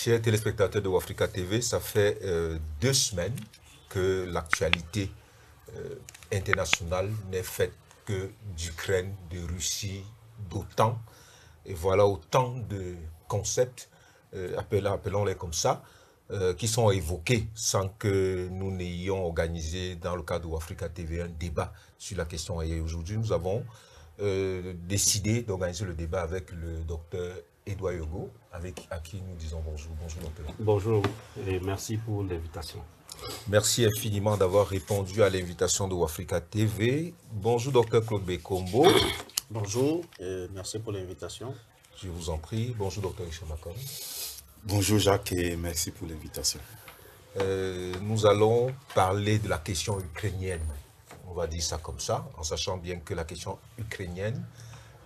Chers téléspectateurs de Wafrica TV, ça fait 2 semaines que l'actualité internationale n'est faite que d'Ukraine, de Russie, d'OTAN. Et voilà autant de concepts, appelons-les comme ça, qui sont évoqués sans que nous n'ayons organisé dans le cadre de Wafrica TV un débat sur la question. Et aujourd'hui, nous avons décidé d'organiser le débat avec le docteur Edouard Yogo, à qui nous disons bonjour. Bonjour docteur. Bonjour et merci pour l'invitation. Merci infiniment d'avoir répondu à l'invitation de Wafrica TV. Bonjour docteur Claude Bekombo. Bonjour et merci pour l'invitation. Je vous en prie. Bonjour docteur Richard Macon. Bonjour Jacques et merci pour l'invitation. Nous allons parler de la question ukrainienne. On va dire ça comme ça, en sachant bien que la question ukrainienne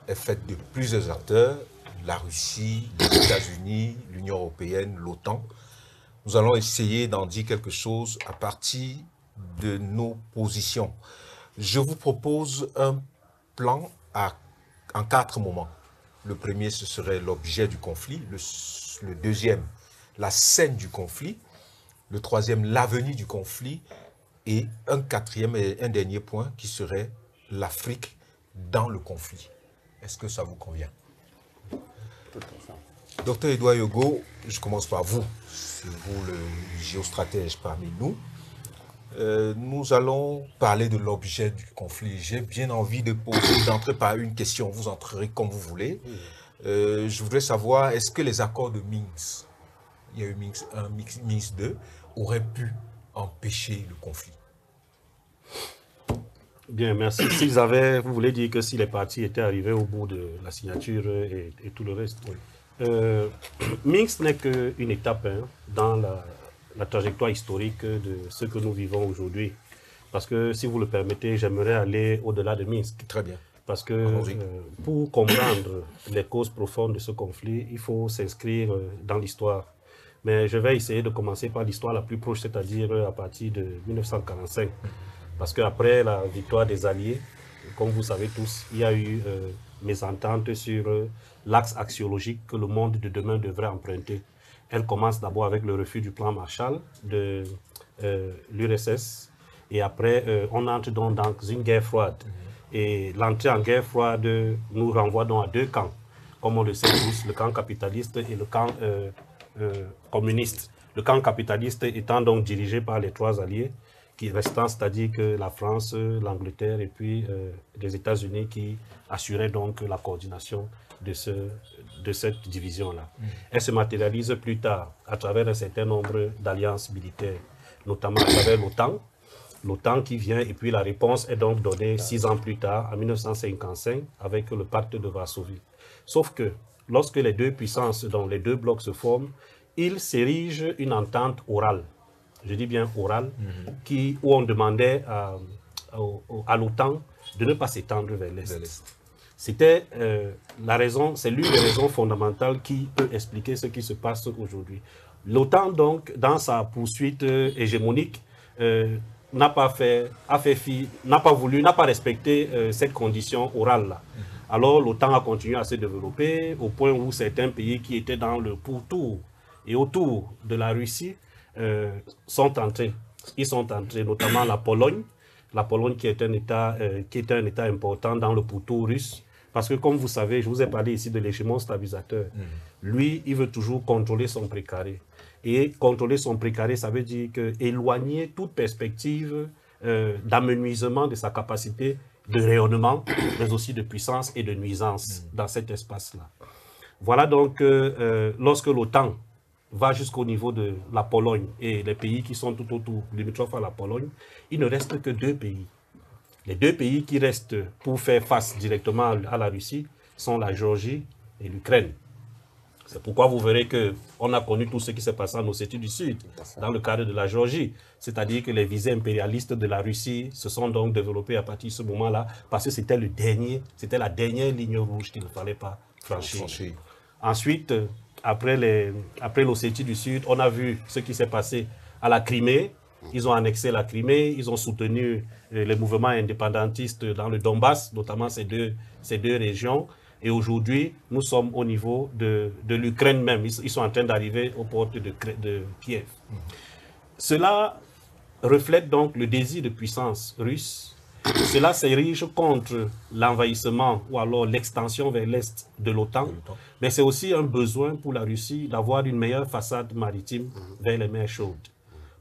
est faite de plusieurs acteurs, la Russie, les États-Unis, l'Union européenne, l'OTAN. Nous allons essayer d'en dire quelque chose à partir de nos positions. Je vous propose un plan en 4 moments. Le premier, ce serait l'objet du conflit. Le deuxième, la scène du conflit. Le troisième, l'avenir du conflit. Et un quatrième et un dernier point qui serait l'Afrique dans le conflit. Est-ce que ça vous convient? Docteur Edouard Yogo, je commence par vous. C'est vous le géostratège parmi nous. Nous allons parler de l'objet du conflit. J'ai bien envie d'entrer par une question. Vous entrerez comme vous voulez. Je voudrais savoir, est-ce que les accords de Minsk, il y a eu Minsk 1, Minsk 2, auraient pu empêcher le conflit? Bien, merci. Vous voulez dire que si les partis étaient arrivés au bout de la signature et tout le reste. Oui. Minsk n'est qu'une étape dans la trajectoire historique de ce que nous vivons aujourd'hui. Parce que, si vous le permettez, j'aimerais aller au-delà de Minsk. Très bien. Parce que pour comprendre les causes profondes de ce conflit, il faut s'inscrire dans l'histoire. Mais je vais essayer de commencer par l'histoire la plus proche, c'est-à-dire à partir de 1945. Parce qu'après la victoire des Alliés, comme vous savez tous, il y a eu mésentente sur l'axe axiologique que le monde de demain devrait emprunter. Elle commence d'abord avec le refus du plan Marshall de l'URSS. Et après, on entre donc dans une guerre froide. Et l'entrée en guerre froide nous renvoie donc à 2 camps. Comme on le sait tous, le camp capitaliste et le camp communiste. Le camp capitaliste étant donc dirigé par les 3 alliés qui restant, c'est-à-dire que la France, l'Angleterre et puis les États-Unis qui assuraient donc la coordination de cette division-là. Elle se matérialise plus tard à travers un certain nombre d'alliances militaires, notamment à travers l'OTAN. L'OTAN qui vient et puis la réponse est donc donnée 6 ans plus tard, en 1955, avec le pacte de Varsovie. Sauf que lorsque les 2 puissances, dont les 2 blocs se forment, ils s'érigent une entente orale. Je dis bien orale, où on demandait à l'OTAN de ne pas s'étendre vers l'Est. C'était la raison, c'est l'une des raisons fondamentales qui peut expliquer ce qui se passe aujourd'hui. L'OTAN, donc, dans sa poursuite hégémonique, n'a pas respecté cette condition orale-là. Alors l'OTAN a continué à se développer au point où certains pays qui étaient dans le pourtour et autour de la Russie sont entrés. Ils sont entrés, notamment la Pologne qui est un État important dans le pourtour russe. Parce que comme vous savez, je vous ai parlé ici de l'hégémon stabilisateur. Lui, il veut toujours contrôler son précaré. Et contrôler son précaré, ça veut dire éloigner toute perspective d'amenuisement de sa capacité de rayonnement, mais aussi de puissance et de nuisance dans cet espace-là. Voilà donc lorsque l'OTAN va jusqu'au niveau de la Pologne et les pays qui sont tout autour, limitrophes à la Pologne, il ne reste que 2 pays. Les 2 pays qui restent pour faire face directement à la Russie sont la Géorgie et l'Ukraine. C'est pourquoi vous verrez qu'on a connu tout ce qui s'est passé en Ossétie du Sud, dans le cadre de la Géorgie. C'est-à-dire que les visées impérialistes de la Russie se sont donc développées à partir de ce moment-là, parce que c'était la dernière ligne rouge qu'il ne fallait pas franchir. Ensuite, après l'Ossétie du Sud, on a vu ce qui s'est passé à la Crimée. Ils ont annexé la Crimée, ils ont soutenu les mouvements indépendantistes dans le Donbass, notamment ces deux régions. Et aujourd'hui, nous sommes au niveau de l'Ukraine même. Ils sont en train d'arriver aux portes de Kiev. Cela reflète donc le désir de puissance russe. Cela s'érige contre l'envahissement ou alors l'extension vers l'est de l'OTAN. Mais c'est aussi un besoin pour la Russie d'avoir une meilleure façade maritime vers les mers chaudes.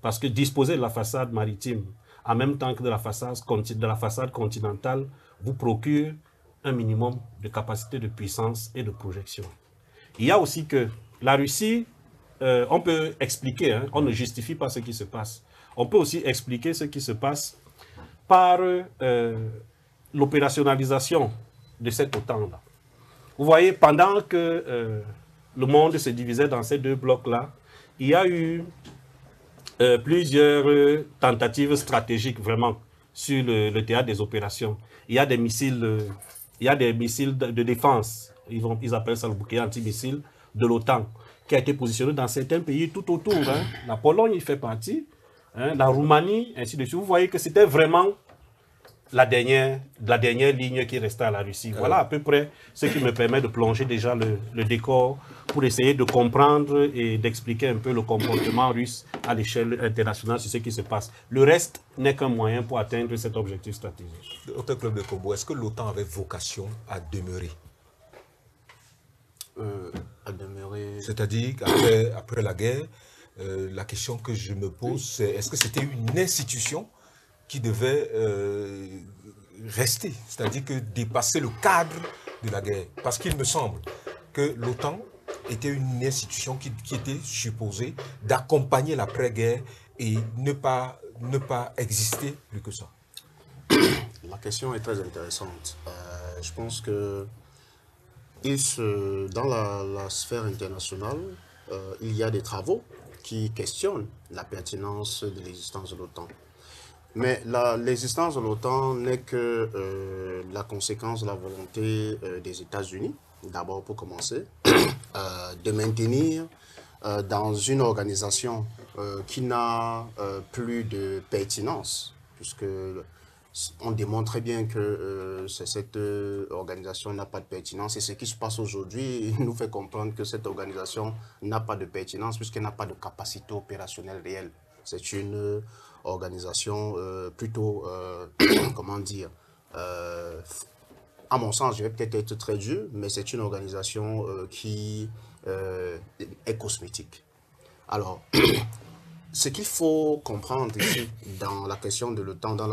Parce que disposer de la façade maritime en même temps que de la façade continentale vous procure un minimum de capacité de puissance et de projection. Il y a aussi que la Russie, on peut expliquer, on ne justifie pas ce qui se passe. On peut aussi expliquer ce qui se passe par l'opérationnalisation de cette OTAN-là. Vous voyez, pendant que le monde se divisait dans ces deux blocs-là, il y a eu plusieurs tentatives stratégiques vraiment sur le théâtre des opérations. Il y a des missiles, de défense, ils appellent ça le bouclier antimissile de l'OTAN, qui a été positionné dans certains pays tout autour. La Pologne y fait partie, la Roumanie, ainsi de suite. Vous voyez que c'était vraiment la dernière ligne qui restait à la Russie. Voilà à peu près ce qui me permet de plonger déjà le décor pour essayer de comprendre et d'expliquer un peu le comportement russe à l'échelle internationale sur ce qui se passe. Le reste n'est qu'un moyen pour atteindre cet objectif stratégique. Docteur Club de Combo, est-ce que l'OTAN avait vocation à demeurer? C'est-à-dire qu'après la guerre, la question que je me pose, c'est est-ce que c'était une institution qui devait rester, c'est-à-dire que dépasser le cadre de la guerre? Parce qu'il me semble que l'OTAN était une institution qui était supposée d'accompagner l'après-guerre et ne pas exister plus que ça. La question est très intéressante. Je pense que dans la sphère internationale, il y a des travaux qui questionnent la pertinence de l'existence de l'OTAN. Mais l'existence de l'OTAN n'est que la conséquence de la volonté des États-Unis, d'abord pour commencer, de maintenir dans une organisation qui n'a plus de pertinence, puisque on démontre très bien que cette organisation n'a pas de pertinence. Et ce qui se passe aujourd'hui nous fait comprendre que cette organisation n'a pas de pertinence puisqu'elle n'a pas de capacité opérationnelle réelle. C'est une organisation plutôt, comment dire, à mon sens, je vais peut-être être très dur, mais c'est une organisation qui est cosmétique. Alors, ce qu'il faut comprendre ici dans la question de l'OTAN, dans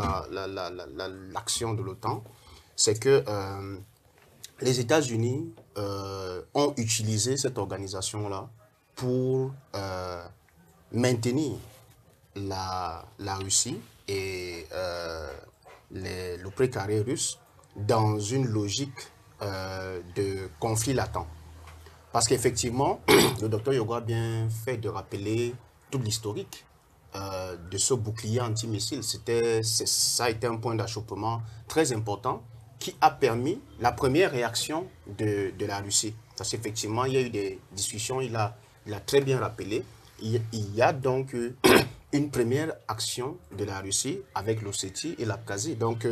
l'action de l'OTAN, c'est que les États-Unis ont utilisé cette organisation-là pour maintenir la Russie et le précaré russe dans une logique de conflit latent. Parce qu'effectivement, le docteur Yogo a bien fait de rappeler toute l'historique de ce bouclier antimissile. Ça a été un point d'achoppement très important qui a permis la première réaction de la Russie. Parce qu'effectivement, il y a eu des discussions, il a très bien rappelé. Il y a donc une première action de la Russie avec l'Ossétie et l'Abkhazie. Donc,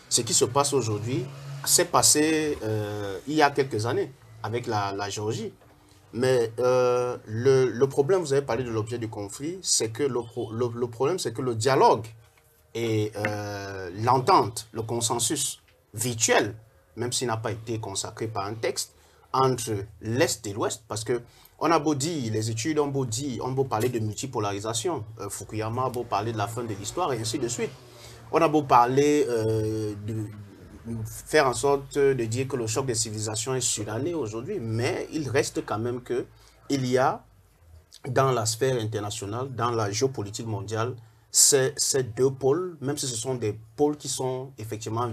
ce qui se passe aujourd'hui s'est passé il y a quelques années avec la Géorgie. Mais le problème, vous avez parlé de l'objet du conflit, c'est que le problème, c'est que le dialogue et l'entente, le consensus virtuel, même s'il n'a pas été consacré par un texte, entre l'Est et l'Ouest, parce que on a beau dire, les études ont beau parler de multipolarisation, Fukuyama a beau parler de la fin de l'histoire et ainsi de suite. On a beau parler faire en sorte de dire que le choc des civilisations est suranné aujourd'hui, mais il reste quand même qu'il y a dans la sphère internationale, dans la géopolitique mondiale, ces deux pôles, même si ce sont des pôles qui sont effectivement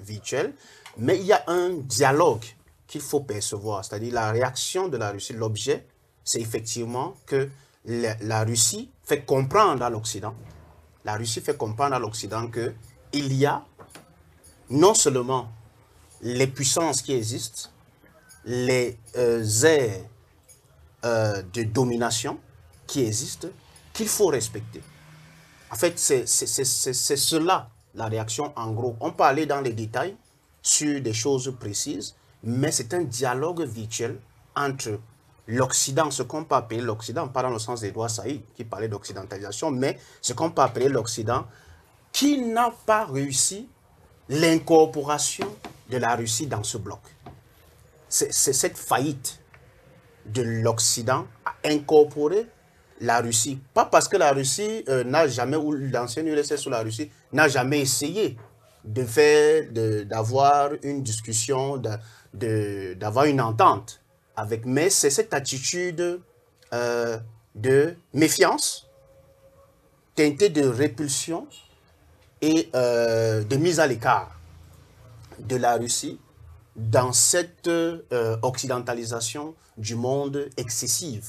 virtuels, mais il y a un dialogue qu'il faut percevoir, c'est-à-dire la réaction de la Russie. L'objet, c'est effectivement que la Russie fait comprendre à l'Occident, qu'il y a non seulement les puissances qui existent, les aires de domination qui existent, qu'il faut respecter. En fait, c'est cela, la réaction en gros. On peut aller dans les détails sur des choses précises, mais c'est un dialogue virtuel entre l'Occident, ce qu'on peut appeler l'Occident, pas dans le sens d'Edouard Saïd, qui parlait d'occidentalisation, mais ce qu'on peut appeler l'Occident, qui n'a pas réussi l'incorporation de la Russie dans ce bloc. C'est cette faillite de l'Occident à incorporer la Russie. Pas parce que la Russie n'a jamais, ou l'ancienne URSS ou la Russie, n'a jamais essayé de faire, d'avoir une discussion, d'avoir une entente avec, mais c'est cette attitude de méfiance, teintée de répulsion et de mise à l'écart de la Russie dans cette occidentalisation du monde excessive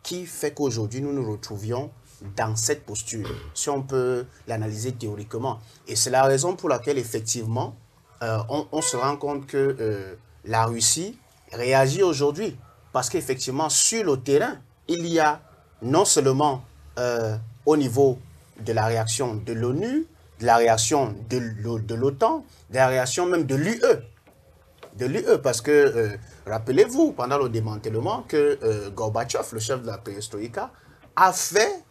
qui fait qu'aujourd'hui nous nous retrouvions dans cette posture, si on peut l'analyser théoriquement. Et c'est la raison pour laquelle effectivement on se rend compte que la Russie réagit aujourd'hui, parce qu'effectivement sur le terrain il y a non seulement au niveau de la réaction de l'ONU, de la réaction de l'OTAN, de la réaction même de l'UE. De l'UE, parce que, rappelez-vous, pendant le démantèlement, que Gorbatchev, le chef de la perestroïka, a fait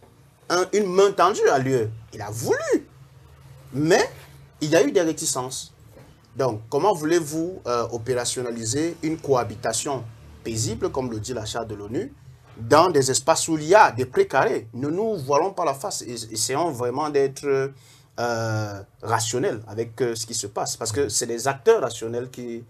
une main tendue à l'UE. Il a voulu, mais il y a eu des réticences. Donc, comment voulez-vous opérationnaliser une cohabitation paisible, comme le dit la charte de l'ONU, dans des espaces où il y a des précarés? Ne nous voilons pas la face, essayons vraiment d'être rationnels avec ce qui se passe, parce que c'est des acteurs rationnels qui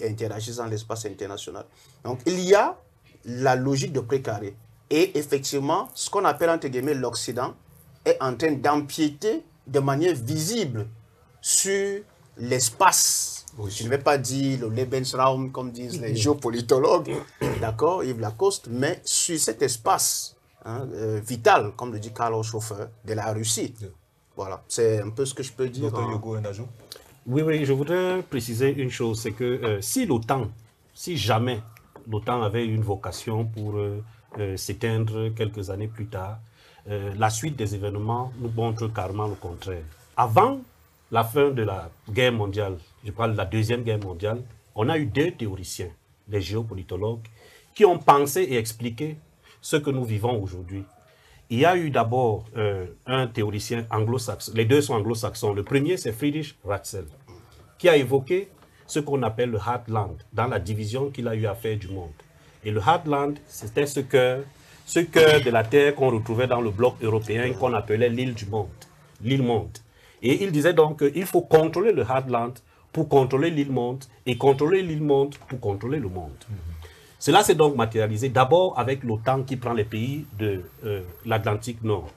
interagissent dans l'espace international. Donc, il y a la logique de précaré. Et effectivement, ce qu'on appelle entre guillemets l'Occident est en train d'empiéter de manière visible sur l'espace. Oui. Je ne vais pas dire le Lebensraum, comme disent les géopolitologues, d'accord, Yves Lacoste, mais sur cet espace vital, comme le dit Karl Schoffer, de la Russie. Voilà, c'est un peu ce que je peux dire. Oui, je voudrais préciser une chose, c'est que si l'OTAN, si jamais l'OTAN avait une vocation pour s'éteindre quelques années plus tard, la suite des événements nous montre carrément le contraire. Avant la fin de la guerre mondiale, je parle de la Deuxième Guerre mondiale, on a eu deux théoriciens, des géopolitologues, qui ont pensé et expliqué ce que nous vivons aujourd'hui. Il y a eu d'abord un théoricien anglo-saxon, les deux sont anglo-saxons. Le premier, c'est Friedrich Ratzel, qui a évoqué ce qu'on appelle le Heartland, dans la division qu'il a eu à faire du monde. Et le Heartland, c'était ce cœur de la Terre qu'on retrouvait dans le bloc européen, qu'on appelait l'île du monde, l'île monde. Et il disait donc qu'il faut contrôler le Heartland pour contrôler l'île monde, et contrôler l'île monde pour contrôler le monde. Cela s'est donc matérialisé d'abord avec l'OTAN qui prend les pays de l'Atlantique Nord.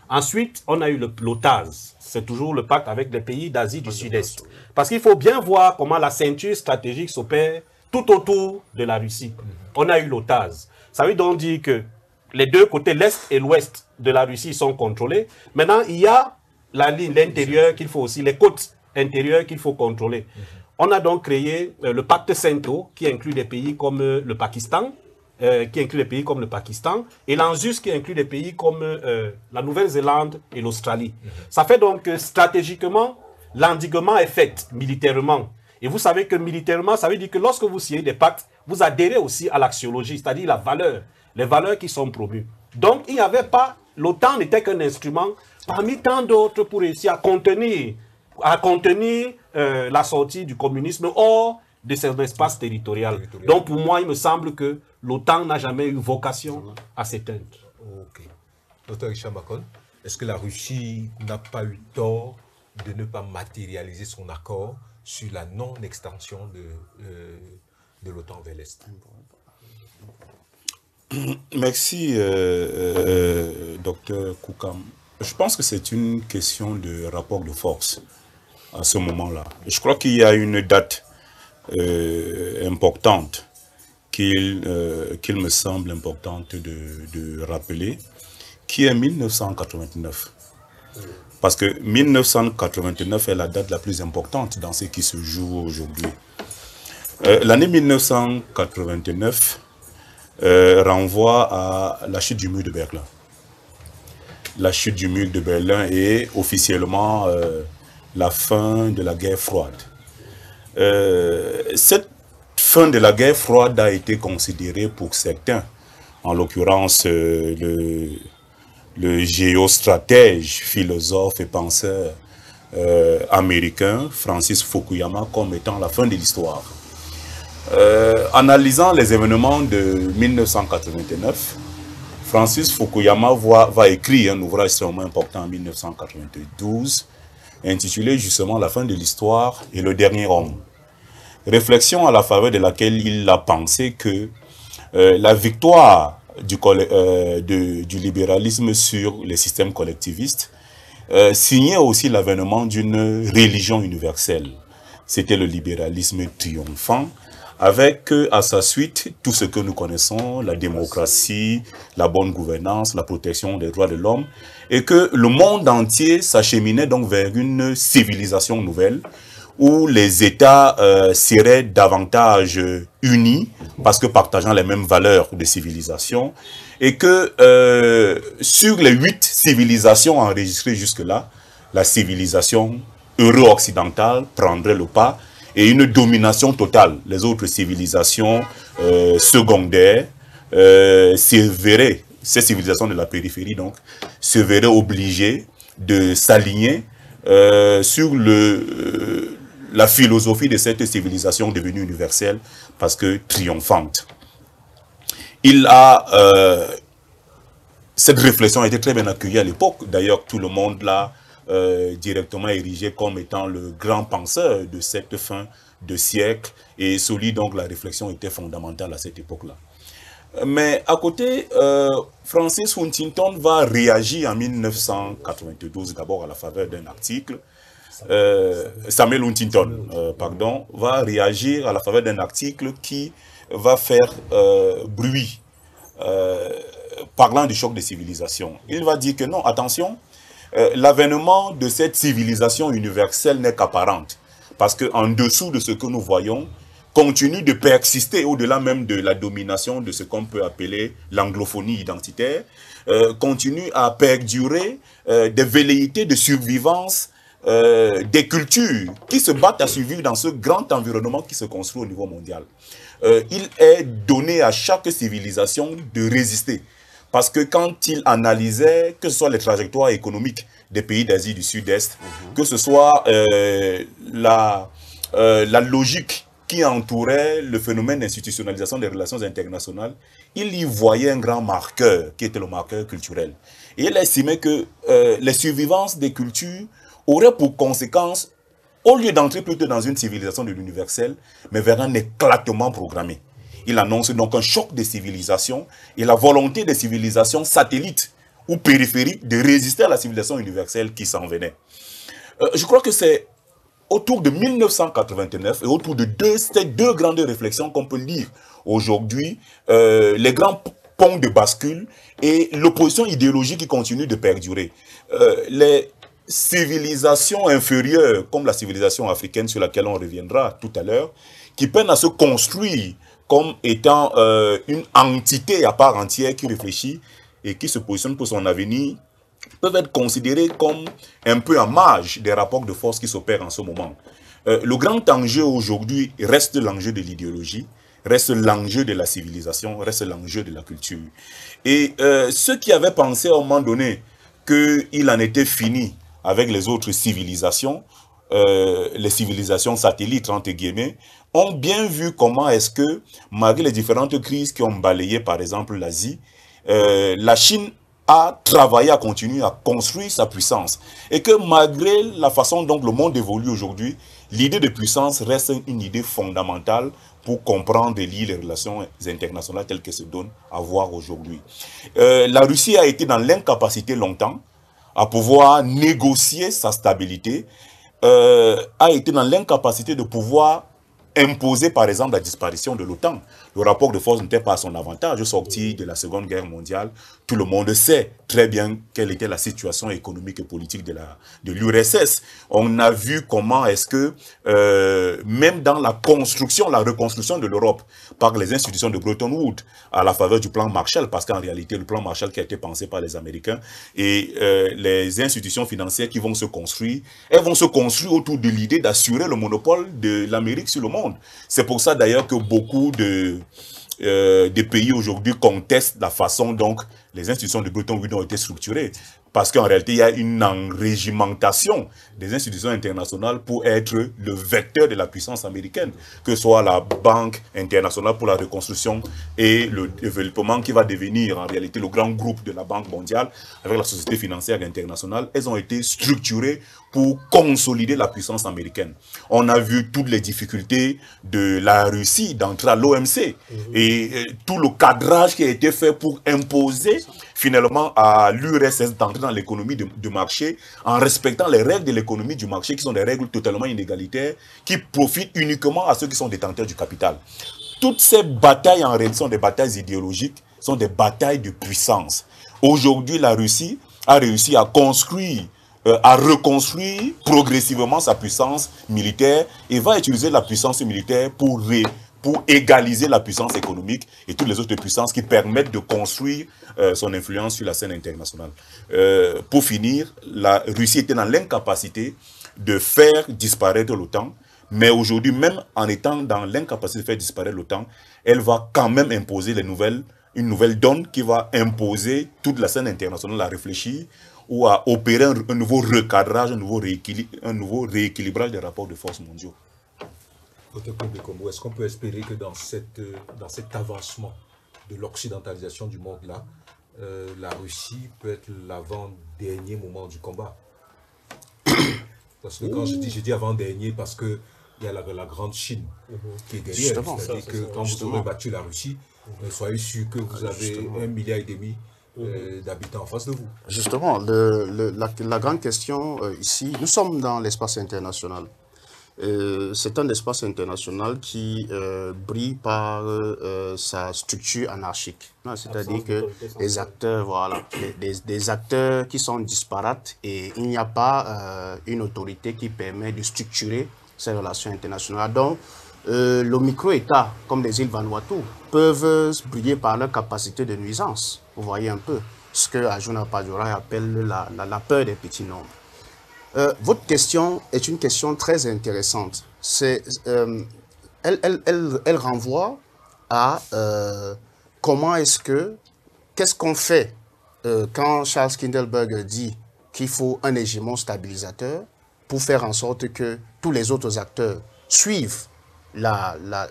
Ensuite, on a eu l'OTAS, c'est toujours le pacte avec les pays d'Asie du Sud-Est. Parce qu'il faut bien voir comment la ceinture stratégique s'opère tout autour de la Russie. On a eu l'OTAS. Ça veut donc dire que les deux côtés, l'Est et l'Ouest de la Russie, sont contrôlés. Maintenant, il y a la ligne, l'intérieur qu'il faut aussi, les côtes intérieures qu'il faut contrôler. On a donc créé le pacte CENTO, qui inclut des pays comme le Pakistan, et l'ANZUS, qui inclut des pays comme la Nouvelle-Zélande et l'Australie. Ça fait donc que stratégiquement, l'endiguement est fait militairement. Et vous savez que militairement, ça veut dire que lorsque vous signez des pactes, vous adhérez aussi à l'axiologie, c'est-à-dire la valeur, les valeurs qui sont promues. Donc, il n'y avait pas, l'OTAN n'était qu'un instrument parmi tant d'autres pour réussir à contenir la sortie du communisme hors de cet espace territorial. Donc pour moi, il me semble que l'OTAN n'a jamais eu vocation à s'éteindre. Ok. Dr Richard Macon, est-ce que la Russie n'a pas eu tort de ne pas matérialiser son accord sur la non-extension de l'OTAN vers l'Est? Merci, Dr Koukam. Je pense que c'est une question de rapport de force à ce moment-là. Je crois qu'il y a une date importante qu'il me semble importante de rappeler, qui est 1989. Parce que 1989 est la date la plus importante dans ce qui se joue aujourd'hui. L'année 1989 renvoie à la chute du mur de Berlin. La chute du mur de Berlin est officiellement la fin de la guerre froide. Cette fin de la guerre froide a été considérée pour certains, en l'occurrence le géostratège, philosophe et penseur américain Francis Fukuyama comme étant la fin de l'histoire. Analysant les événements de 1989, Francis Fukuyama va écrire un ouvrage extrêmement important en 1992, intitulé justement La fin de l'histoire et le dernier homme. Réflexion à la faveur de laquelle il a pensé que la victoire du libéralisme sur les systèmes collectivistes signait aussi l'avènement d'une religion universelle. C'était le libéralisme triomphant, avec à sa suite tout ce que nous connaissons, la démocratie, la bonne gouvernance, la protection des droits de l'homme, et que le monde entier s'acheminait donc vers une civilisation nouvelle, où les États seraient davantage unis, parce que partageant les mêmes valeurs de civilisation, et que sur les 8 civilisations enregistrées jusque-là, la civilisation euro-occidentale prendrait le pas, et une domination totale. Les autres civilisations secondaires ces civilisations de la périphérie donc, se verraient obligées de s'aligner sur la philosophie de cette civilisation devenue universelle parce que triomphante. Cette réflexion a été très bien accueillie à l'époque. D'ailleurs, tout le monde l'a directement érigé comme étant le grand penseur de cette fin de siècle. Et celui donc la réflexion était fondamentale à cette époque-là. Mais à côté, Francis Huntington va réagir en 1992, d'abord à la faveur d'un article. Samuel Huntington, pardon, va réagir à la faveur d'un article qui va faire bruit, parlant du choc des civilisations. Il va dire que non, attention, l'avènement de cette civilisation universelle n'est qu'apparente. Parce qu'en dessous de ce que nous voyons, continue de persister au-delà même de la domination de ce qu'on peut appeler l'anglophonie identitaire, continue à perdurer des velléités de survivance des cultures qui se battent à survivre dans ce grand environnement qui se construit au niveau mondial. Il est donné à chaque civilisation de résister. Parce que quand il analysait, que ce soit les trajectoires économiques des pays d'Asie du Sud-Est, que ce soit la logique qui entourait le phénomène d'institutionnalisation des relations internationales, il y voyait un grand marqueur, qui était le marqueur culturel. Et il estimait que les survivances des cultures auraient pour conséquence, au lieu d'entrer plutôt dans une civilisation de l'universel, mais vers un éclatement programmé. Il annonce donc un choc des civilisations et la volonté des civilisations satellites ou périphériques de résister à la civilisation universelle qui s'en venait. Je crois que c'est autour de 1989 et autour de ces deux grandes réflexions qu'on peut lire aujourd'hui, les grands ponts de bascule et l'opposition idéologique qui continue de perdurer. Les civilisations inférieures, comme la civilisation africaine sur laquelle on reviendra tout à l'heure, qui peinent à se construire comme étant une entité à part entière qui réfléchit et qui se positionne pour son avenir, peuvent être considérées comme un peu en marge des rapports de force qui s'opèrent en ce moment. Le grand enjeu aujourd'hui reste l'enjeu de l'idéologie, reste l'enjeu de la civilisation, reste l'enjeu de la culture. Et ceux qui avaient pensé à un moment donné qu'il en était fini avec les autres civilisations, les civilisations satellites, entre guillemets, ont bien vu comment est-ce que, malgré les différentes crises qui ont balayé, par exemple, l'Asie, la Chine a travaillé, a continué à construire sa puissance. Et que malgré la façon dont le monde évolue aujourd'hui, l'idée de puissance reste une idée fondamentale pour comprendre et lire les relations internationales telles qu'elles se donnent à voir aujourd'hui. La Russie a été dans l'incapacité longtemps à pouvoir négocier sa stabilité, a été dans l'incapacité de pouvoir imposer par exemple la disparition de l'OTAN. Le rapport de force n'était pas à son avantage. Au sortir de la Seconde Guerre mondiale, tout le monde sait très bien quelle était la situation économique et politique de l'URSS. On a vu comment est-ce que, même dans la construction, la reconstruction de l'Europe, par les institutions de Bretton Woods, à la faveur du plan Marshall, parce qu'en réalité, le plan Marshall qui a été pensé par les Américains, et les institutions financières qui vont se construire, elles vont se construire autour de l'idée d'assurer le monopole de l'Amérique sur le monde. monde. C'est pour ça d'ailleurs que beaucoup des pays aujourd'hui contestent la façon dont les institutions de Bretton Woods ont été structurées. Parce qu'en réalité, il y a une enrégimentation des institutions internationales pour être le vecteur de la puissance américaine, que ce soit la Banque internationale pour la reconstruction et le développement qui va devenir en réalité le grand groupe de la Banque mondiale avec la Société financière internationale. Elles ont été structurées pour consolider la puissance américaine. On a vu toutes les difficultés de la Russie d'entrer à l'OMC et tout le cadrage qui a été fait pour imposer finalement à l'URSS d'entrer dans l'économie de marché en respectant les règles de l'économie du marché qui sont des règles totalement inégalitaires qui profitent uniquement à ceux qui sont détenteurs du capital. Toutes ces batailles en réalité sont des batailles idéologiques, sont des batailles de puissance. Aujourd'hui, la Russie a réussi à construire à reconstruire progressivement sa puissance militaire et va utiliser la puissance militaire pour égaliser la puissance économique et toutes les autres puissances qui permettent de construire son influence sur la scène internationale. Pour finir, la Russie était dans l'incapacité de faire disparaître l'OTAN, mais aujourd'hui, même en étant dans l'incapacité de faire disparaître l'OTAN, elle va quand même imposer une nouvelle donne qui va imposer toute la scène internationale à réfléchir ou à opérer un nouveau recadrage, un nouveau rééquilibrage des rapports de force mondiaux. Est-ce qu'on peut espérer que dans cet avancement de l'occidentalisation du monde-là, la Russie peut être l'avant-dernier moment du combat? Parce que quand je dis avant-dernier, parce qu'il y a la grande Chine qui est derrière. C'est-à-dire que quand vous aurez battu la Russie, soyez sûr que vous avez 1,5 milliard d'habitants en face de vous. Justement, la grande question ici, nous sommes dans l'espace international. C'est un espace international qui brille par sa structure anarchique. C'est-à-dire que les acteurs, voilà, des acteurs qui sont disparates et il n'y a pas une autorité qui permet de structurer ces relations internationales. Donc, le micro-État, comme les îles Vanuatu, peuvent briller par leur capacité de nuisance. Vous voyez un peu ce que Ajuna Pajorai appelle la peur des petits nombres. Votre question est une question très intéressante. Elle renvoie à comment qu'est-ce qu'on fait quand Charles Kindleberger dit qu'il faut un hégémon stabilisateur pour faire en sorte que tous les autres acteurs suivent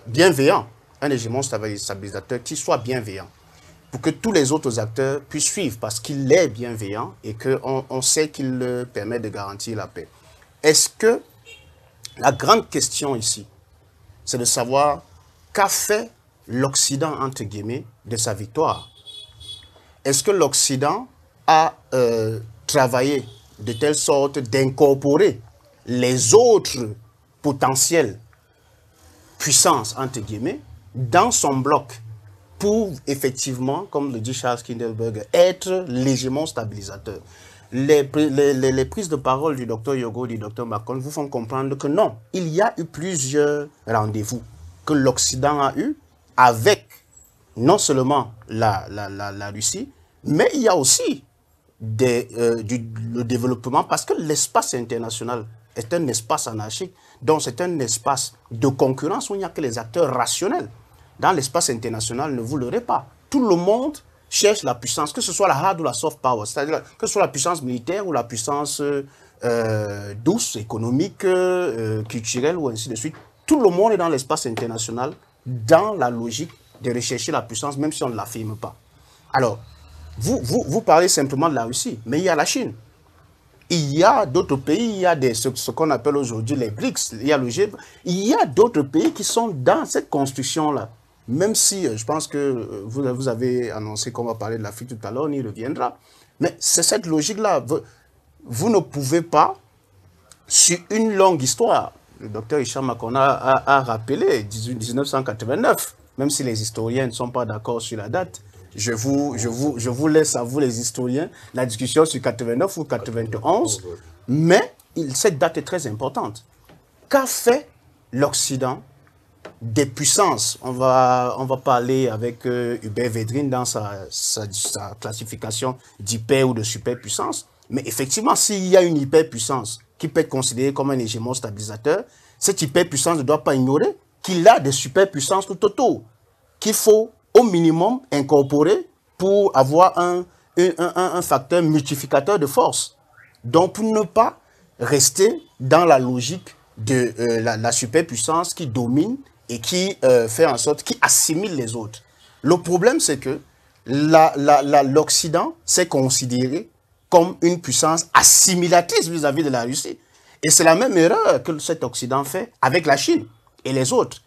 bienveillant, un hégémon stabilisateur qui soit bienveillant, pour que tous les autres acteurs puissent suivre parce qu'il est bienveillant et qu'on sait qu'il permet de garantir la paix. Est-ce que la grande question ici, c'est de savoir qu'a fait l'Occident, entre guillemets, de sa victoire? Est-ce que l'Occident a travaillé de telle sorte d'incorporer les autres potentiels puissances, entre guillemets, dans son bloc pour effectivement, comme le dit Charles Kindleberger, être l'hégémon stabilisateur? Les prises de parole du Dr Yogo, du Dr Macron vous font comprendre que non, il y a eu plusieurs rendez-vous que l'Occident a eu avec non seulement la Russie, mais il y a aussi le développement, parce que l'espace international est un espace anarchique, donc c'est un espace de concurrence où il n'y a que les acteurs rationnels. Dans l'espace international, ne vous leurrez pas. Tout le monde cherche la puissance, que ce soit la hard ou la soft power, c'est-à-dire que ce soit la puissance militaire ou la puissance douce, économique, culturelle ou ainsi de suite. Tout le monde est dans l'espace international dans la logique de rechercher la puissance, même si on ne l'affirme pas. Alors, vous parlez simplement de la Russie, mais il y a la Chine. Il y a d'autres pays, il y a ce qu'on appelle aujourd'hui les BRICS, il y a le G20. Il y a d'autres pays qui sont dans cette construction-là. Même si je pense que vous avez annoncé qu'on va parler de l'Afrique tout à l'heure, on y reviendra. Mais c'est cette logique-là. Vous ne pouvez pas, sur une longue histoire, le docteur Hicham Makonna a rappelé 1989, même si les historiens ne sont pas d'accord sur la date. Je vous laisse à vous les historiens la discussion sur 89 ou 91, mais cette date est très importante. Qu'a fait l'Occident des puissances? On va parler avec Hubert Védrine dans sa classification d'hyper ou de superpuissance, mais effectivement, s'il y a une hyperpuissance qui peut être considérée comme un hégémon stabilisateur, cette hyperpuissance ne doit pas ignorer qu'il a des superpuissances tout autour, qu'il faut au minimum incorporer pour avoir un facteur multiplicateur de force. Donc, pour ne pas rester dans la logique de la superpuissance qui domine et qui fait en sorte, qui assimile les autres. Le problème, c'est que l'Occident s'est considéré comme une puissance assimilatrice vis-à-vis de la Russie. Et c'est la même erreur que cet Occident fait avec la Chine et les autres.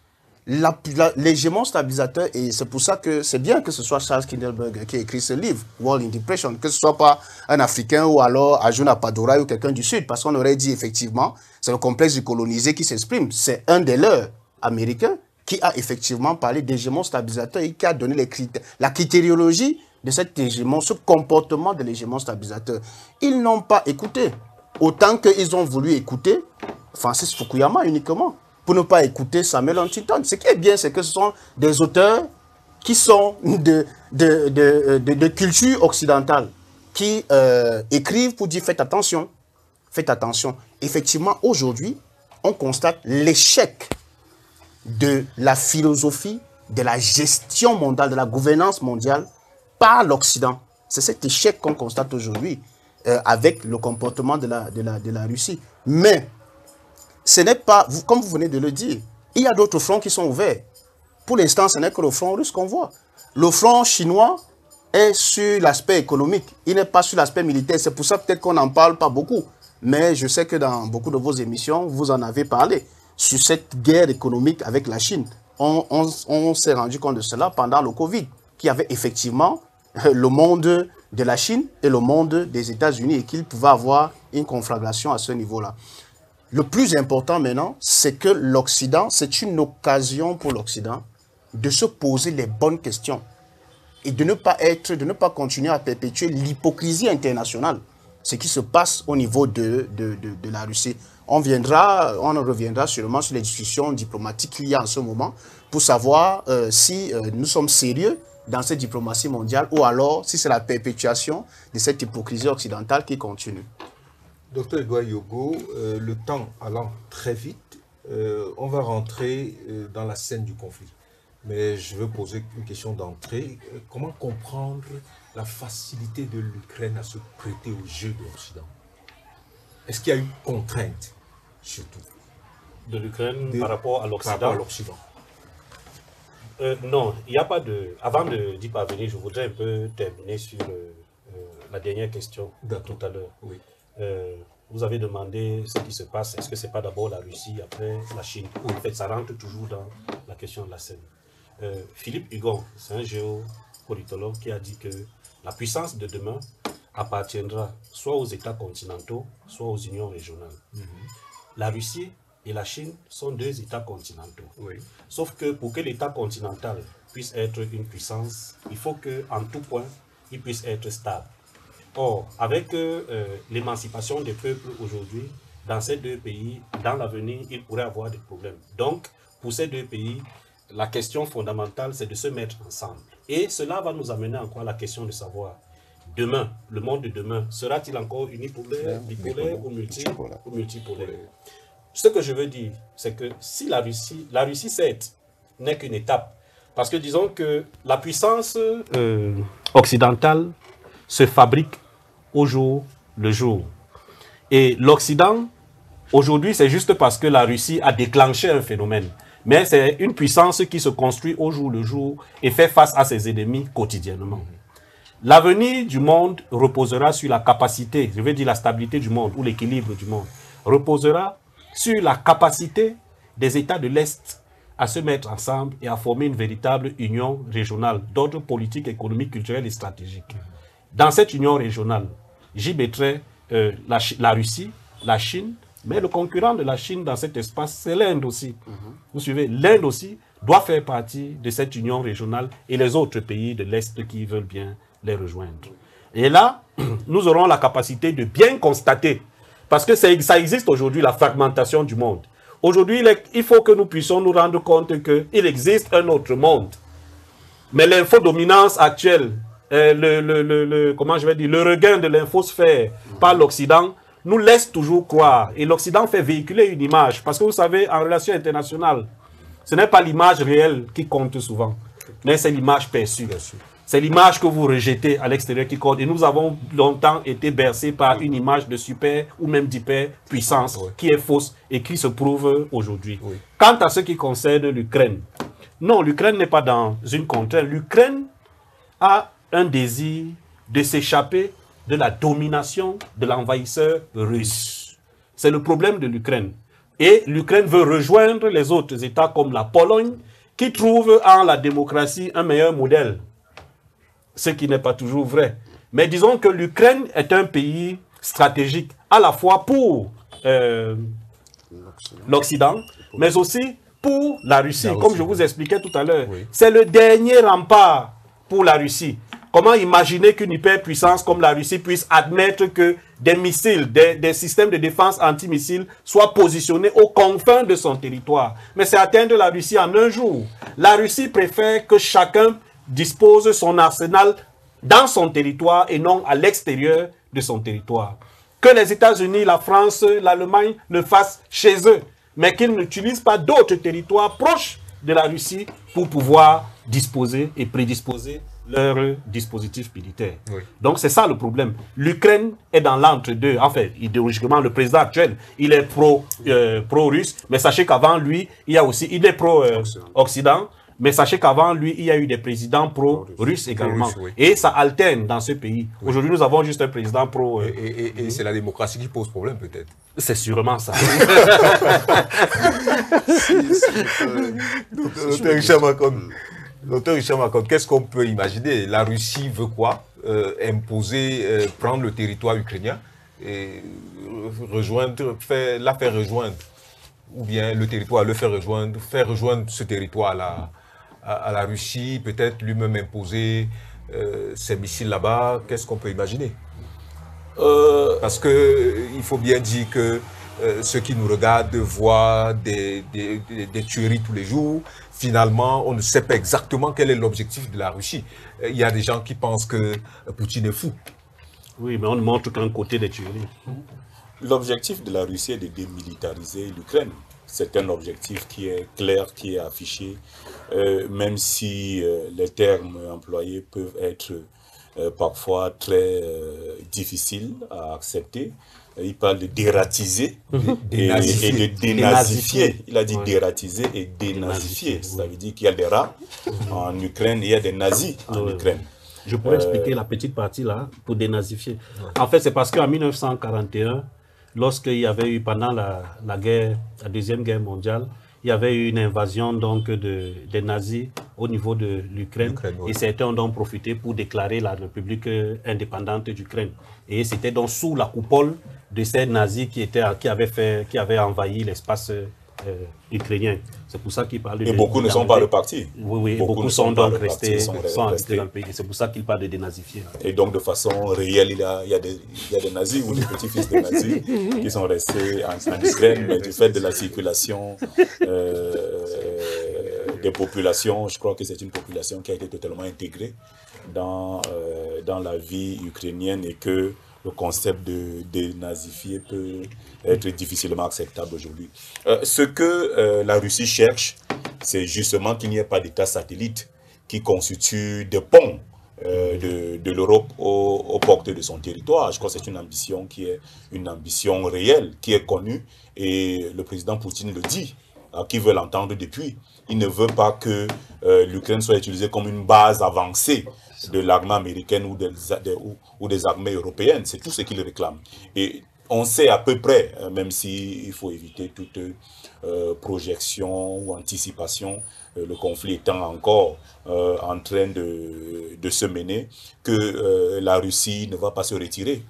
L'hégémon stabilisateur, et c'est pour ça que c'est bien que ce soit Charles Kindleberger qui a écrit ce livre, World in Depression, que ce soit pas un Africain ou alors Ajuna Padorai ou quelqu'un du Sud, parce qu'on aurait dit effectivement, c'est le complexe du colonisé qui s'exprime. C'est un des leurs américains qui a effectivement parlé d'hégémon stabilisateur et qui a donné les critères, la critériologie de cet hégémon, ce comportement de l'hégémon stabilisateur. Ils n'ont pas écouté, autant qu'ils ont voulu écouter Francis Fukuyama uniquement, pour ne pas écouter Samuel Huntington. Ce qui est bien, c'est que ce sont des auteurs qui sont de culture occidentale, qui écrivent pour dire faites attention. Faites attention. Effectivement, aujourd'hui, on constate l'échec de la philosophie, de la gestion mondiale, de la gouvernance mondiale par l'Occident. C'est cet échec qu'on constate aujourd'hui avec le comportement de la Russie. Mais ce n'est pas, comme vous venez de le dire, il y a d'autres fronts qui sont ouverts. Pour l'instant, ce n'est que le front russe qu'on voit. Le front chinois est sur l'aspect économique. Il n'est pas sur l'aspect militaire. C'est pour ça peut-être qu'on n'en parle pas beaucoup. Mais je sais que dans beaucoup de vos émissions, vous en avez parlé. Sur cette guerre économique avec la Chine. On s'est rendu compte de cela pendant le Covid, qu'il y avait effectivement le monde de la Chine et le monde des États-Unis et qu'il pouvait avoir une conflagration à ce niveau-là. Le plus important maintenant, c'est que l'Occident, c'est une occasion pour l'Occident de se poser les bonnes questions et de ne pas continuer à perpétuer l'hypocrisie internationale, ce qui se passe au niveau de la Russie. On reviendra sûrement sur les discussions diplomatiques qu'il y a en ce moment pour savoir si nous sommes sérieux dans cette diplomatie mondiale ou alors si c'est la perpétuation de cette hypocrisie occidentale qui continue. Docteur Edouard Yogo, le temps allant très vite, on va rentrer dans la scène du conflit. Mais je veux poser une question d'entrée. Comment comprendre la facilité de l'Ukraine à se prêter au jeu de l'Occident? Est-ce qu'il y a une contrainte, surtout, de l'Ukraine par rapport à l'Occident? Non, il n'y a pas de... Avant d'y parvenir, je voudrais un peu terminer sur la dernière question tout à l'heure. Oui. Vous avez demandé ce qui se passe. Est-ce que ce n'est pas d'abord la Russie, après la Chine? Oui. En fait, ça rentre toujours dans la question de la scène. Philippe Hugon, c'est un géopolitologue qui a dit que la puissance de demain appartiendra soit aux États continentaux, soit aux unions régionales. La Russie et la Chine sont deux États continentaux. Oui. Sauf que pour que l'État continental puisse être une puissance, il faut qu'en tout point, il puisse être stable. Or, avec l'émancipation des peuples aujourd'hui, dans ces deux pays, dans l'avenir, il pourrait y avoir des problèmes. Donc, pour ces deux pays, la question fondamentale, c'est de se mettre ensemble. Et cela va nous amener encore à la question de savoir, demain, le monde de demain, sera-t-il encore unipolaire, bipolaire ou multipolaire? Ce que je veux dire, c'est que si la Russie certes, n'est qu'une étape, parce que disons que la puissance occidentale se fabrique au jour le jour. Et l'Occident, aujourd'hui, c'est juste parce que la Russie a déclenché un phénomène. Mais c'est une puissance qui se construit au jour le jour et fait face à ses ennemis quotidiennement. L'avenir du monde reposera sur la capacité, je veux dire la stabilité du monde ou l'équilibre du monde, reposera sur la capacité des États de l'Est à se mettre ensemble et à former une véritable union régionale d'ordre politique, économique, culturel et stratégique. Dans cette union régionale, j'y mettrai la Russie, la Chine, mais le concurrent de la Chine dans cet espace, c'est l'Inde aussi. Vous suivez, l'Inde aussi doit faire partie de cette union régionale et les autres pays de l'Est qui veulent bien les rejoindre. Et là, nous aurons la capacité de bien constater, parce que ça existe aujourd'hui, la fragmentation du monde. Aujourd'hui, il faut que nous puissions nous rendre compte qu'il existe un autre monde. Mais l'infodominance actuelle, comment je vais dire, le regain de l'infosphère par l'Occident nous laisse toujours croire. Et l'Occident fait véhiculer une image. Parce que vous savez, en relation internationale, Ce n'est pas l'image réelle qui compte souvent, mais c'est l'image perçue. C'est l'image que vous rejetez à l'extérieur qui compte. Et nous avons longtemps été bercés par une image de super ou même d'hyper-puissance qui est fausse et qui se prouve aujourd'hui. Quant à ce qui concerne l'Ukraine, non, l'Ukraine n'est pas dans une contrainte. L'Ukraine a un désir de s'échapper de la domination de l'envahisseur russe. C'est le problème de l'Ukraine. Et l'Ukraine veut rejoindre les autres États comme la Pologne qui trouvent en la démocratie un meilleur modèle. Ce qui n'est pas toujours vrai. Mais disons que l'Ukraine est un pays stratégique, à la fois pour l'Occident, mais aussi pour la Russie. Comme je vous expliquais tout à l'heure, c'est le dernier rempart pour la Russie. Comment imaginer qu'une hyperpuissance comme la Russie puisse admettre que des missiles, des systèmes de défense antimissiles soient positionnés aux confins de son territoire? Mais c'est atteindre la Russie en un jour. La Russie préfère que chacun dispose son arsenal dans son territoire et non à l'extérieur de son territoire. Que les États-Unis, la France, l'Allemagne le fassent chez eux, mais qu'ils n'utilisent pas d'autres territoires proches de la Russie pour pouvoir disposer et prédisposer leur dispositif militaire. Donc c'est ça le problème. L'Ukraine est dans l'entre-deux. En fait, idéologiquement, le président actuel, il est pro-russe, mais sachez qu'avant lui, il est pro-Occident. Mais sachez qu'avant lui, il y a eu des présidents pro-russes également. Et ça alterne dans ce pays. Aujourd'hui, nous avons juste un président pro... et c'est la démocratie qui pose problème, peut-être. C'est sûrement ça. Docteur Richard Macotte, qu'est-ce qu'on peut imaginer? La Russie veut quoi? Imposer, prendre le territoire ukrainien et la faire rejoindre. Ou bien le territoire, faire rejoindre ce territoire à la Russie, peut-être lui-même imposer ses missiles là-bas. Qu'est-ce qu'on peut imaginer? Parce qu'il faut bien dire que ceux qui nous regardent voient des tueries tous les jours. Finalement, on ne sait pas exactement quel est l'objectif de la Russie. Il y a des gens qui pensent que Poutine est fou. Oui, mais on ne montre qu'un côté des tueries. L'objectif de la Russie est de démilitariser l'Ukraine. C'est un objectif qui est clair, qui est affiché, même si les termes employés peuvent être parfois très difficiles à accepter. Il parle de dératiser et de dénazifier. Il a dit dératiser et dénazifier. Ça veut dire qu'il y a des rats en Ukraine et il y a des nazis en Ukraine. Je pourrais expliquer la petite partie là pour dénazifier. En fait, c'est parce qu'en 1941, lorsqu'il y avait eu, pendant la Deuxième Guerre mondiale, il y avait eu une invasion donc des nazis au niveau de l'Ukraine. Et certains ont donc profité pour déclarer la République indépendante d'Ukraine. Et c'était donc sous la coupole de ces nazis qui avaient envahi l'espace ukrainien. C'est pour ça qu'ils parlent de... Et beaucoup ne sont pas repartis. Oui, beaucoup sont donc restés dans le pays. C'est pour ça qu'ils parlent de dénazifier. Et donc, de façon réelle, il y a des nazis ou des petits-fils de nazis qui sont restés en Ukraine, mais du fait de la circulation des populations, je crois que c'est une population qui a été totalement intégrée dans la vie ukrainienne et que le concept de dénazifier peut être difficilement acceptable aujourd'hui. Ce que la Russie cherche, c'est justement qu'il n'y ait pas d'État satellite qui constitue des ponts de l'Europe aux portes de son territoire. Je crois que c'est une ambition qui est une ambition réelle, qui est connue, et le président Poutine le dit, qui veut l'entendre depuis. Il ne veut pas que l'Ukraine soit utilisée comme une base avancée de l'armée américaine ou des armées européennes. C'est tout ce qu'il réclame. Et on sait à peu près, même s'il faut éviter toute projection ou anticipation, le conflit étant encore en train de se mener, que la Russie ne va pas se retirer.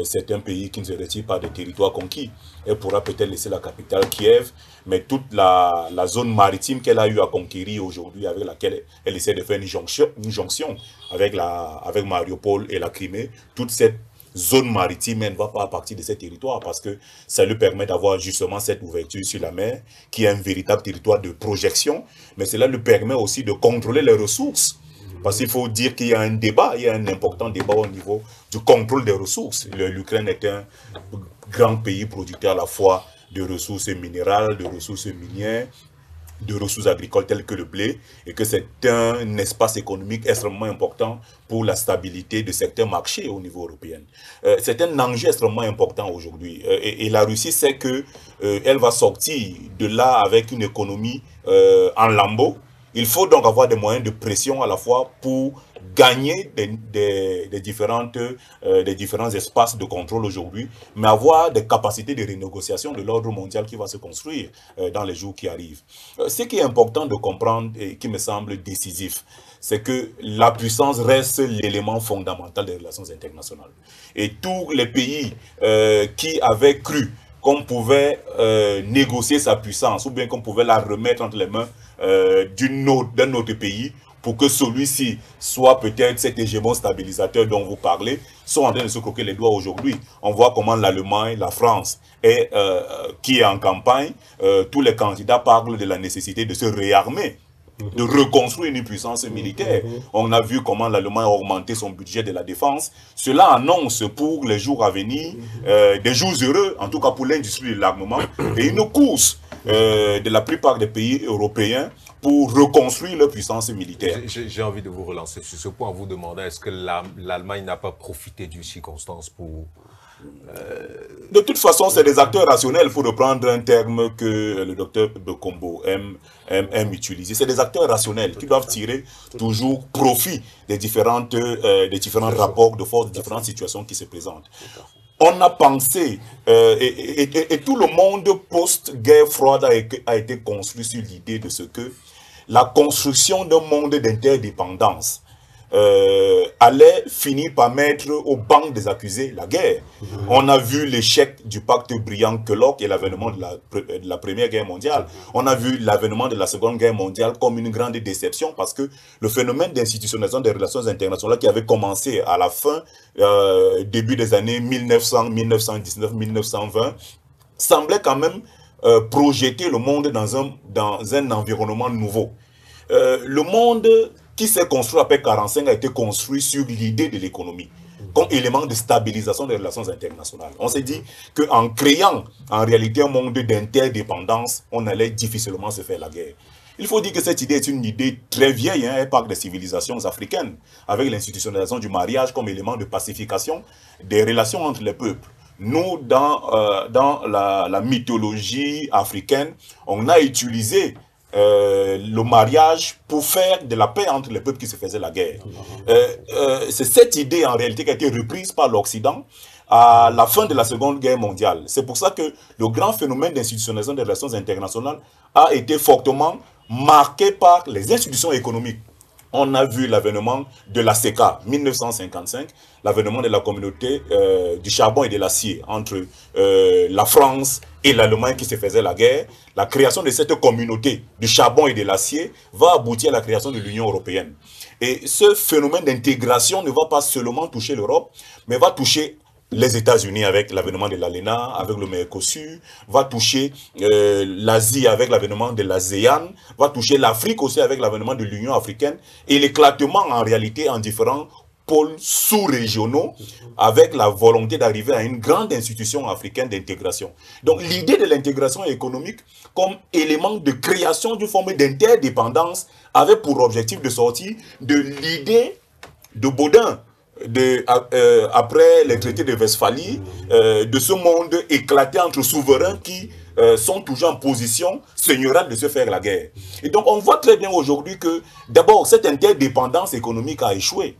C'est un pays qui ne se retire pas des territoires conquis. Elle pourra peut-être laisser la capitale Kiev, mais toute la zone maritime qu'elle a eu à conquérir aujourd'hui, avec laquelle elle essaie de faire une jonction avec Mariupol et la Crimée, toute cette zone maritime, elle ne va pas partir de ces territoires parce que ça lui permet d'avoir justement cette ouverture sur la mer, qui est un véritable territoire de projection, mais cela lui permet aussi de contrôler les ressources. Parce qu'il faut dire qu'il y a un débat, il y a un important débat au niveau du contrôle des ressources. L'Ukraine est un grand pays producteur à la fois de ressources minérales, de ressources minières, de ressources agricoles telles que le blé, et que c'est un espace économique extrêmement important pour la stabilité de certains marchés au niveau européen. C'est un enjeu extrêmement important aujourd'hui. Et la Russie sait que elle va sortir de là avec une économie en lambeaux. Il faut donc avoir des moyens de pression à la fois pour gagner des différents espaces de contrôle aujourd'hui, mais avoir des capacités de renégociation de l'ordre mondial qui va se construire dans les jours qui arrivent. Ce qui est important de comprendre et qui me semble décisif, c'est que la puissance reste l'élément fondamental des relations internationales. Et tous les pays qui avaient cru qu'on pouvait négocier sa puissance ou bien qu'on pouvait la remettre entre les mains d'un autre pays pour que celui-ci soit peut-être cet hégémon stabilisateur dont vous parlez, sont en train de se croquer les doigts aujourd'hui. On voit comment l'Allemagne, la France, qui est en campagne, tous les candidats parlent de la nécessité de se réarmer, de reconstruire une puissance militaire. On a vu comment l'Allemagne a augmenté son budget de la défense. Cela annonce pour les jours à venir des jours heureux, en tout cas pour l'industrie de l'armement, et une course de la plupart des pays européens pour reconstruire leur puissance militaire. J'ai envie de vous relancer sur ce point en vous demandant est-ce que l'Allemagne n'a pas profité d'une circonstance pour... De toute façon, c'est des acteurs rationnels, pour reprendre un terme que le docteur Bekombo aime utiliser. C'est des acteurs rationnels qui doivent tirer toujours profit des différents rapports de force, des différentes situations qui se présentent. On a pensé, et tout le monde post-guerre froide a été construit sur l'idée de ce que la construction d'un monde d'interdépendance allait finir par mettre au banc des accusés la guerre. On a vu l'échec du pacte Briand-Kellogg et l'avènement de la Première Guerre mondiale. On a vu l'avènement de la Seconde Guerre mondiale comme une grande déception parce que le phénomène d'institutionnalisation des relations internationales qui avait commencé à la fin, début des années 1900, 1919, 1920, semblait quand même projeter le monde dans un environnement nouveau. Le monde qui s'est construit après 1945 a été construit sur l'idée de l'économie comme élément de stabilisation des relations internationales. On s'est dit qu'en créant en réalité un monde d'interdépendance, on allait difficilement se faire la guerre. Il faut dire que cette idée est une idée très vieille, elle part des civilisations africaines, avec l'institutionnalisation du mariage comme élément de pacification des relations entre les peuples. Nous, dans la mythologie africaine, on a utilisé le mariage pour faire de la paix entre les peuples qui se faisaient la guerre. C'est cette idée en réalité qui a été reprise par l'Occident à la fin de la Seconde Guerre mondiale. C'est pour ça que le grand phénomène d'institutionnalisation des relations internationales a été fortement marqué par les institutions économiques. On a vu l'avènement de la CECA, 1955, l'avènement de la communauté du charbon et de l'acier entre la France et l'Allemagne qui se faisait la guerre. La création de cette communauté du charbon et de l'acier va aboutir à la création de l'Union européenne. Et ce phénomène d'intégration ne va pas seulement toucher l'Europe, mais va toucher les États-Unis avec l'avènement de l'ALENA, avec le Mercosur, va toucher l'Asie avec l'avènement de l'ASEAN, va toucher l'Afrique aussi avec l'avènement de l'Union africaine, et l'éclatement en réalité en différents pôles sous-régionaux avec la volonté d'arriver à une grande institution africaine d'intégration. Donc l'idée de l'intégration économique comme élément de création d'une forme d'interdépendance avait pour objectif de sortir de l'idée de Baudin, après les traités de Westphalie, de ce monde éclaté entre souverains qui sont toujours en position seigneuriale de se faire la guerre. Et donc on voit très bien aujourd'hui que d'abord cette interdépendance économique a échoué.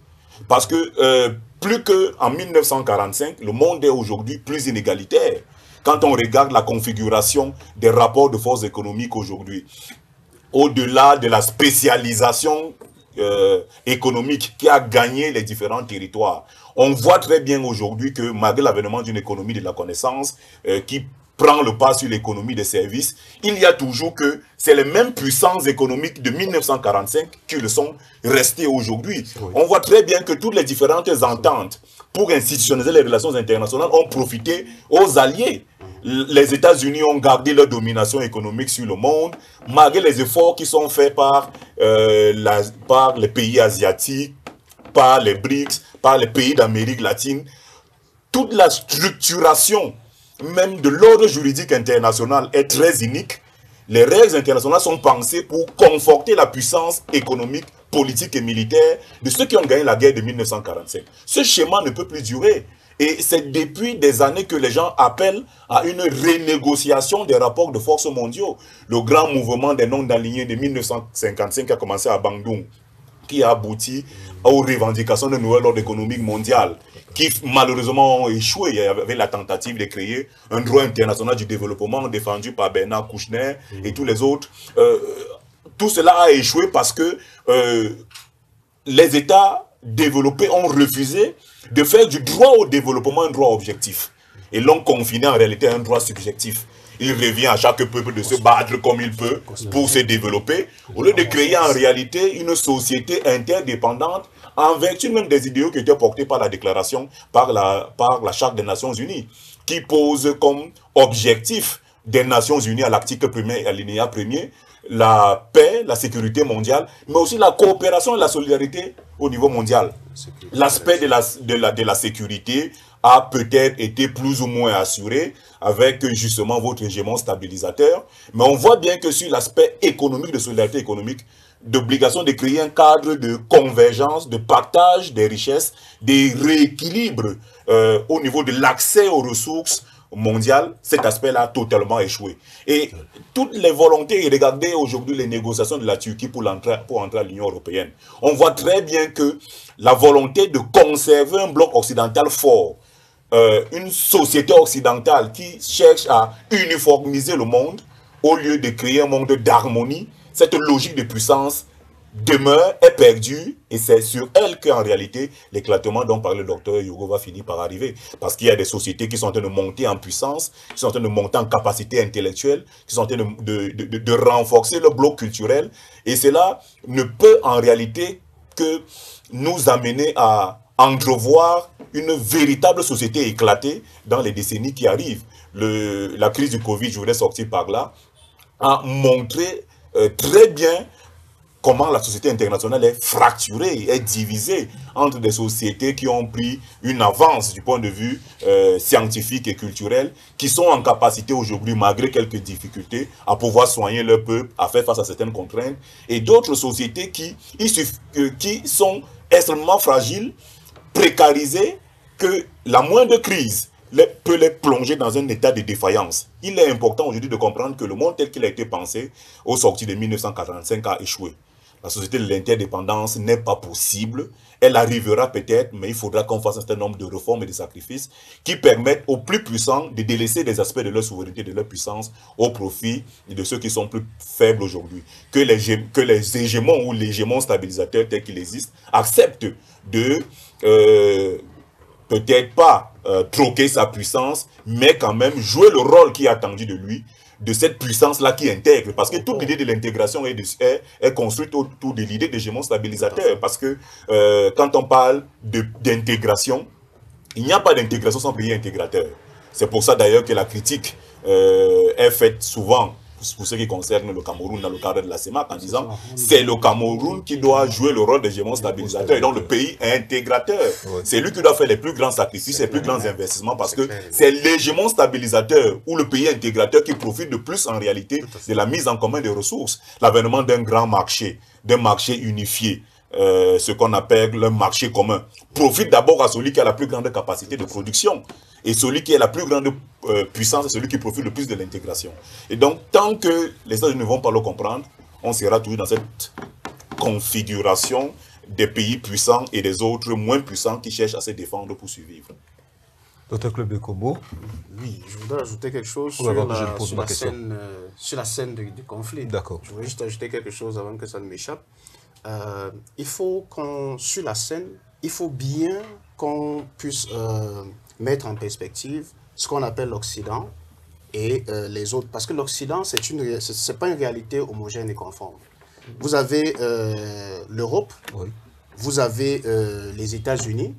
Parce que plus qu'en 1945, le monde est aujourd'hui plus inégalitaire. Quand on regarde la configuration des rapports de force économiques aujourd'hui, au-delà de la spécialisation économique qui a gagné les différents territoires. On voit très bien aujourd'hui que malgré l'avènement d'une économie de la connaissance qui prend le pas sur l'économie des services, il y a toujours que c'est les mêmes puissances économiques de 1945 qui le sont restées aujourd'hui. Oui. On voit très bien que toutes les différentes ententes pour institutionnaliser les relations internationales ont profité aux alliés. Les États-Unis ont gardé leur domination économique sur le monde, malgré les efforts qui sont faits par les pays asiatiques, par les BRICS, par les pays d'Amérique latine. Toute la structuration, même de l'ordre juridique international, est très inique. Les règles internationales sont pensées pour conforter la puissance économique, politique et militaire de ceux qui ont gagné la guerre de 1945. Ce schéma ne peut plus durer. Et c'est depuis des années que les gens appellent à une renégociation des rapports de force mondiaux. Le grand mouvement des non-alignés de 1955 a commencé à Bandung, qui a abouti aux revendications d'un nouvel ordre économique mondial, qui malheureusement ont échoué. Il y avait la tentative de créer un droit international du développement défendu par Bernard Kouchner et tous les autres. Tout cela a échoué parce que les États développés ont refusé de faire du droit au développement un droit objectif. Et l'ont confiné en réalité à un droit subjectif. Il revient à chaque peuple de se battre comme il peut pour se développer, au lieu de créer en réalité une société interdépendante en vertu même des idéaux qui étaient portés par la déclaration, par la Charte des Nations Unies, qui pose comme objectif des Nations Unies à l'article 1er, alinéa 1er, la paix, la sécurité mondiale, mais aussi la coopération et la solidarité au niveau mondial. L'aspect de la sécurité a peut-être été plus ou moins assuré avec justement votre hégémon stabilisateur, mais on voit bien que sur l'aspect économique, de solidarité économique, d'obligation de créer un cadre de convergence, de partage des richesses, des rééquilibres au niveau de l'accès aux ressources mondiales, cet aspect-là a totalement échoué. Et toutes les volontés, et regardez aujourd'hui les négociations de la Turquie pour entrer à l'Union européenne, on voit très bien que la volonté de conserver un bloc occidental fort, une société occidentale qui cherche à uniformiser le monde au lieu de créer un monde d'harmonie, cette logique de puissance demeure, est perdue, et c'est sur elle qu'en réalité l'éclatement dont parlait le docteur Hugo va finir par arriver. Parce qu'il y a des sociétés qui sont en train de monter en puissance, qui sont en train de monter en capacité intellectuelle, qui sont en train de renforcer le bloc culturel, et cela ne peut en réalité que nous amener à entrevoir une véritable société éclatée dans les décennies qui arrivent. La crise du Covid, je voulais sortir par là, a montré très bien comment la société internationale est fracturée, est divisée entre des sociétés qui ont pris une avance du point de vue scientifique et culturel, qui sont en capacité aujourd'hui, malgré quelques difficultés, à pouvoir soigner leur peuple, à faire face à certaines contraintes, et d'autres sociétés qui sont extrêmement fragiles, précarisées, que la moindre crise peut les plonger dans un état de défaillance. Il est important aujourd'hui de comprendre que le monde tel qu'il a été pensé au sorti de 1945 a échoué. La société de l'interdépendance n'est pas possible. Elle arrivera peut-être, mais il faudra qu'on fasse un certain nombre de réformes et de sacrifices qui permettent aux plus puissants de délaisser des aspects de leur souveraineté, de leur puissance, au profit de ceux qui sont plus faibles aujourd'hui. Que les hégémons ou les hégémons stabilisateurs tels qu'ils existent acceptent de peut-être pas troquer sa puissance, mais quand même jouer le rôle qui est attendu de lui, de cette puissance-là qui intègre. Parce que toute l'idée de l'intégration est construite autour de l'idée d'hégémon stabilisateur. Parce que quand on parle d'intégration, il n'y a pas d'intégration sans pays intégrateur. C'est pour ça d'ailleurs que la critique est faite souvent, pour ce qui concerne le Cameroun dans le cadre de la CEMAC, en disant c'est le Cameroun qui doit jouer le rôle d'hégémon stabilisateur et donc le pays intégrateur. C'est lui qui doit faire les plus grands sacrifices, les plus grands investissements, parce que c'est l'hégémon stabilisateur ou le pays intégrateur qui profite de plus en réalité de la mise en commun des ressources, l'avènement d'un grand marché, d'un marché unifié. Ce qu'on appelle le marché commun, profite d'abord à celui qui a la plus grande capacité de production. Et celui qui a la plus grande puissance, c'est celui qui profite le plus de l'intégration. Et donc, tant que les États-Unis ne vont pas le comprendre, on sera toujours dans cette configuration des pays puissants et des autres moins puissants qui cherchent à se défendre pour survivre. Dr Club Kobo. Oui, je voudrais ajouter quelque chose sur la scène du conflit. D'accord. Je voudrais juste ajouter quelque chose avant que ça ne m'échappe. Il faut sur la scène, il faut bien qu'on puisse mettre en perspective ce qu'on appelle l'Occident et les autres. Parce que l'Occident, c'est pas une réalité homogène et conforme. Vous avez l'Europe, oui. Vous avez les États-Unis,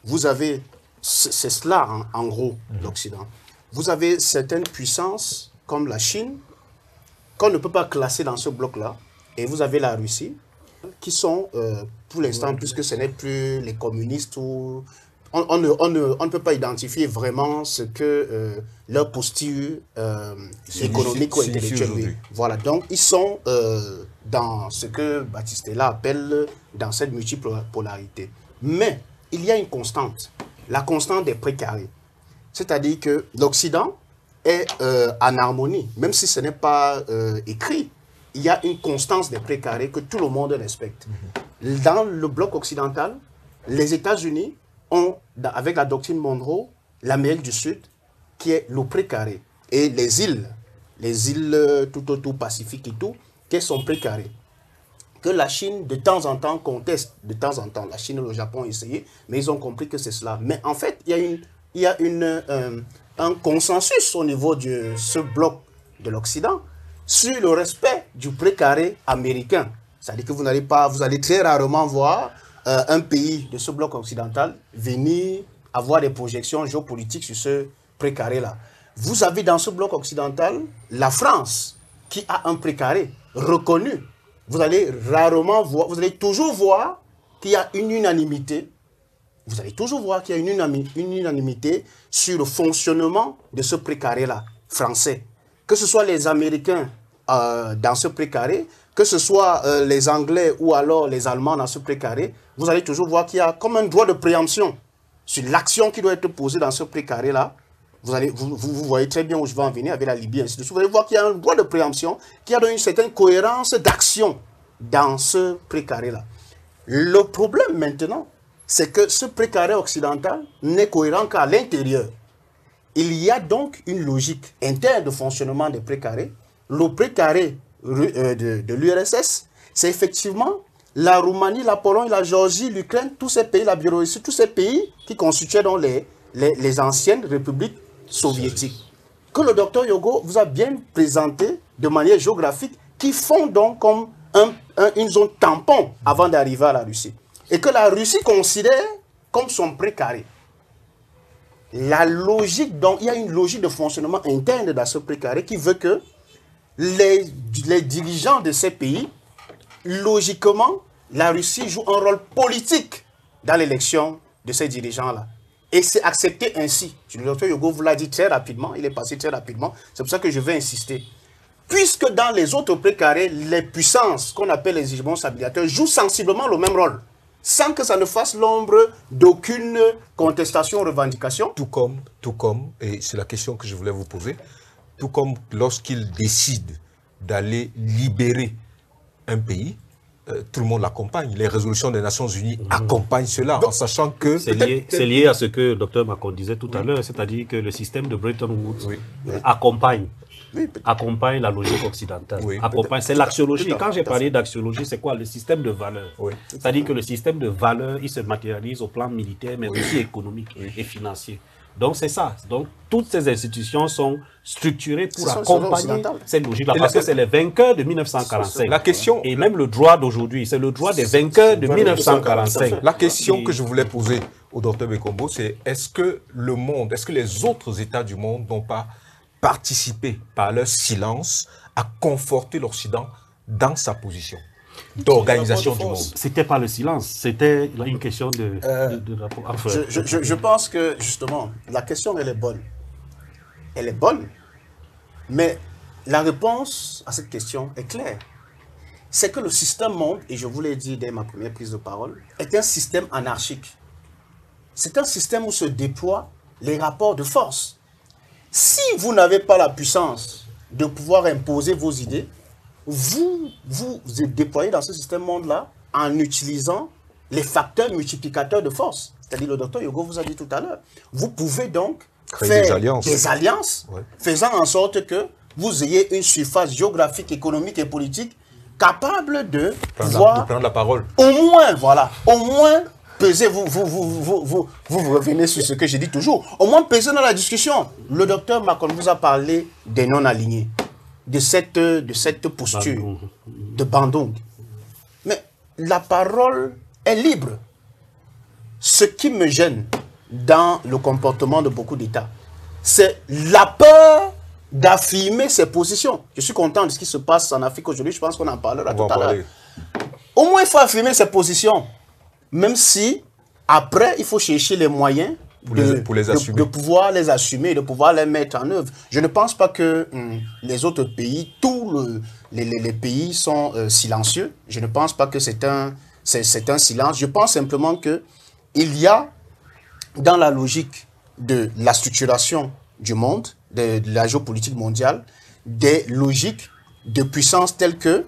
vous avez, c'est cela en gros l'Occident. Vous avez certaines puissances comme la Chine, qu'on ne peut pas classer dans ce bloc-là. Et vous avez la Russie, qui sont, pour l'instant, puisque ce n'est plus les communistes ou on ne peut pas identifier vraiment ce que leur posture économique ou intellectuelle. Voilà, donc ils sont dans ce que Battistella appelle dans cette multiple polarité. Mais il y a une constante, la constante des précarés. C'est-à-dire que l'Occident est en harmonie, même si ce n'est pas écrit. Il y a une constance des précarés que tout le monde respecte. Dans le bloc occidental, les États-Unis ont, avec la doctrine Monroe, l'Amérique du Sud, qui est le précaré. Et les îles tout autour Pacifique et tout, qui sont précarées. Que la Chine, de temps en temps, conteste. De temps en temps, la Chine et le Japon ont essayé, mais ils ont compris que c'est cela. Mais en fait, il y a un consensus au niveau de ce bloc de l'Occident sur le respect du précaré américain. C'est-à-dire que vous allez très rarement voir un pays de ce bloc occidental venir avoir des projections géopolitiques sur ce précaré-là. Vous avez dans ce bloc occidental la France qui a un précaré reconnu. Vous allez rarement voir, vous allez toujours voir qu'il y a une unanimité. Vous allez toujours voir qu'il y a une unanimité sur le fonctionnement de ce précaré-là, français. Que ce soit les Américains dans ce précaré, que ce soit les Anglais ou alors les Allemands dans ce précaré, vous allez toujours voir qu'il y a comme un droit de préemption sur l'action qui doit être posée dans ce précaré-là. Vous voyez très bien où je vais en venir avec la Libye, ainsi de suite. Vous allez voir qu'il y a un droit de préemption qui a donné une certaine cohérence d'action dans ce précaré-là. Le problème maintenant, c'est que ce précaré occidental n'est cohérent qu'à l'intérieur. Il y a donc une logique interne de fonctionnement des précarés. Le précaré de l'URSS, c'est effectivement la Roumanie, la Pologne, la Géorgie, l'Ukraine, tous ces pays, la Biélorussie, tous ces pays qui constituaient donc les anciennes républiques soviétiques. Que le docteur Yogo vous a bien présenté de manière géographique, qui font donc comme une zone tampon avant d'arriver à la Russie. Et que la Russie considère comme son précaré. La logique, donc, il y a une logique de fonctionnement interne dans ce précaré qui veut que les dirigeants de ces pays, logiquement, la Russie joue un rôle politique dans l'élection de ces dirigeants-là. Et c'est accepté ainsi. Le docteur Yogo vous l'a dit très rapidement, il est passé très rapidement, c'est pour ça que je vais insister. Puisque dans les autres précarés, les puissances qu'on appelle les hégémons stabilisateurs jouent sensiblement le même rôle, sans que ça ne fasse l'ombre d'aucune contestation ou revendication. Tout comme, et c'est la question que je voulais vous poser, tout comme lorsqu'ils décident d'aller libérer un pays, tout le monde l'accompagne. Les résolutions des Nations Unies accompagnent cela, en sachant que... C'est lié à ce que le docteur Macron disait tout à l'heure, c'est-à-dire que le système de Bretton Woods accompagne la logique occidentale. C'est l'axiologie. Quand j'ai parlé d'axiologie, c'est quoi? Le système de valeurs. C'est-à-dire que le système de valeurs, il se matérialise au plan militaire, mais aussi économique et financier. Donc c'est ça. Donc toutes ces institutions sont structurées pour accompagner cette logique-là. Parce que c'est les vainqueurs de 1945. La question, et même le droit d'aujourd'hui, c'est le droit des vainqueurs de 1945. La question que je voulais poser au docteur Bekombo, c'est est-ce que le monde, est-ce que les autres États du monde n'ont pas participé par leur silence à conforter l'Occident dans sa position d'organisation du monde? C'était pas le silence, c'était une question de rapport. Enfin, je pense que, justement, la question, elle est bonne. Elle est bonne, mais la réponse à cette question est claire. C'est que le système monde, et je vous l'ai dit dès ma première prise de parole, est un système anarchique. C'est un système où se déploient les rapports de force. Si vous n'avez pas la puissance de pouvoir imposer vos idées, vous êtes déployé dans ce système monde-là en utilisant les facteurs multiplicateurs de force. C'est-à-dire, le docteur Yogo vous a dit tout à l'heure. Vous pouvez donc faire des alliances faisant en sorte que vous ayez une surface géographique, économique et politique capable de prendre la parole. Au moins peser, vous revenez sur ce que j'ai dit toujours, au moins peser dans la discussion. Le docteur Macron vous a parlé des non-alignés, de cette posture de Bandung. Mais la parole est libre. Ce qui me gêne dans le comportement de beaucoup d'États, c'est la peur d'affirmer ses positions. Je suis content de ce qui se passe en Afrique aujourd'hui, je pense qu'on en parlera tout à l'heure. Au moins, il faut affirmer ses positions. Même si, Après, il faut chercher les moyens de pouvoir les assumer, de pouvoir les mettre en œuvre. Je ne pense pas que les autres pays, les pays sont silencieux. Je ne pense pas que c'est un silence. Je pense simplement qu'il y a, dans la logique de la structuration du monde, de la géopolitique mondiale, des logiques de puissance telles que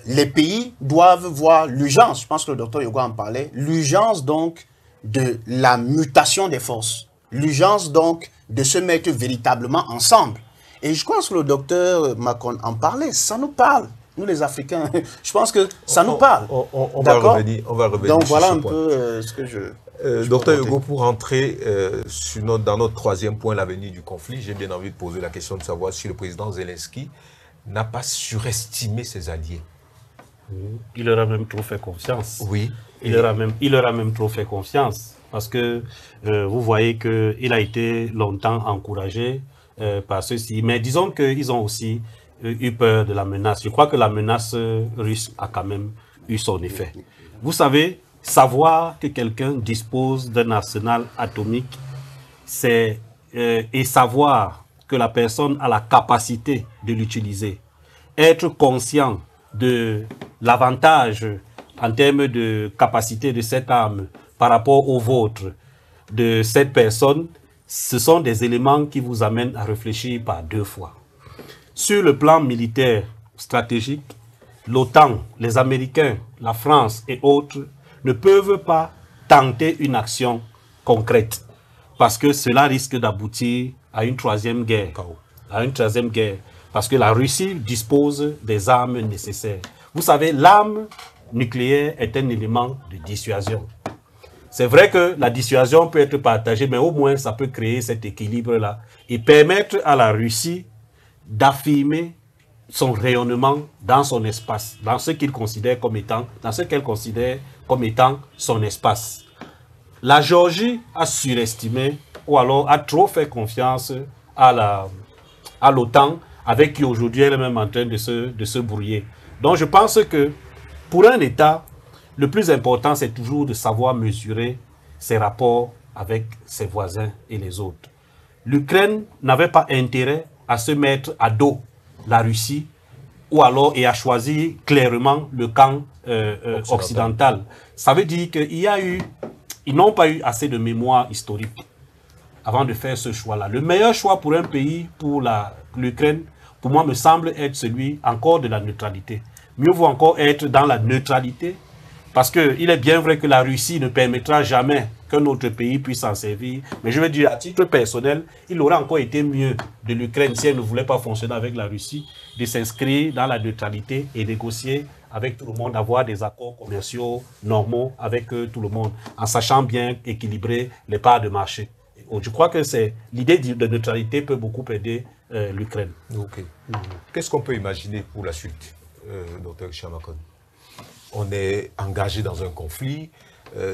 les pays doivent voir l'urgence, je pense que le docteur Yogo en parlait, l'urgence donc de la mutation des forces, l'urgence donc de se mettre véritablement ensemble. Et je pense que le docteur Macron en parlait, ça nous parle, nous les Africains, je pense que ça nous parle. On va revenir donc sur voilà ce un point. peu ce que je docteur Yogo, pour entrer dans notre troisième point, l'avenir du conflit, j'ai bien envie de poser la question de savoir si le président Zelensky n'a pas surestimé ses alliés. Il leur a même trop fait confiance. Oui. Il leur a même trop fait confiance. Parce que vous voyez qu'il a été longtemps encouragé par ceux-ci. Mais disons qu'ils ont aussi eu peur de la menace. Je crois que la menace russe a quand même eu son effet. Vous savez, savoir que quelqu'un dispose d'un arsenal atomique, et savoir que la personne a la capacité de l'utiliser, être conscient de l'avantage en termes de capacité de cette arme par rapport au vôtre de cette personne, ce sont des éléments qui vous amènent à réfléchir par deux fois. Sur le plan militaire stratégique, l'OTAN, les Américains, la France et autres ne peuvent pas tenter une action concrète parce que cela risque d'aboutir à une troisième guerre. Parce que la Russie dispose des armes nécessaires. Vous savez, l'arme nucléaire est un élément de dissuasion. C'est vrai que la dissuasion peut être partagée, mais au moins ça peut créer cet équilibre-là et permettre à la Russie d'affirmer son rayonnement dans son espace, dans ce qu'elle considère comme étant son espace. La Géorgie a surestimé ou alors a trop fait confiance à l'OTAN, avec qui aujourd'hui elle est même en train de se brouiller. Donc je pense que pour un État, le plus important c'est toujours de savoir mesurer ses rapports avec ses voisins et les autres. L'Ukraine n'avait pas intérêt à se mettre à dos la Russie ou alors et à choisir clairement le camp occidental. Ça veut dire qu'ils n'ont pas eu assez de mémoire historique avant de faire ce choix-là. Le meilleur choix pour un pays, pour l'Ukraine, pour moi, me semble être celui encore de la neutralité. Mieux vaut encore être dans la neutralité, parce qu'il est bien vrai que la Russie ne permettra jamais qu'un autre pays puisse s'en servir. Mais je veux dire, à titre personnel, il aurait encore été mieux de l'Ukraine, si elle ne voulait pas fonctionner avec la Russie, de s'inscrire dans la neutralité et négocier avec tout le monde, avoir des accords commerciaux normaux avec tout le monde, en sachant bien équilibrer les parts de marché. Je crois que l'idée de neutralité peut beaucoup aider l'Ukraine. Okay. Qu'est-ce qu'on peut imaginer pour la suite, Dr. Chamakon? On est engagé dans un conflit,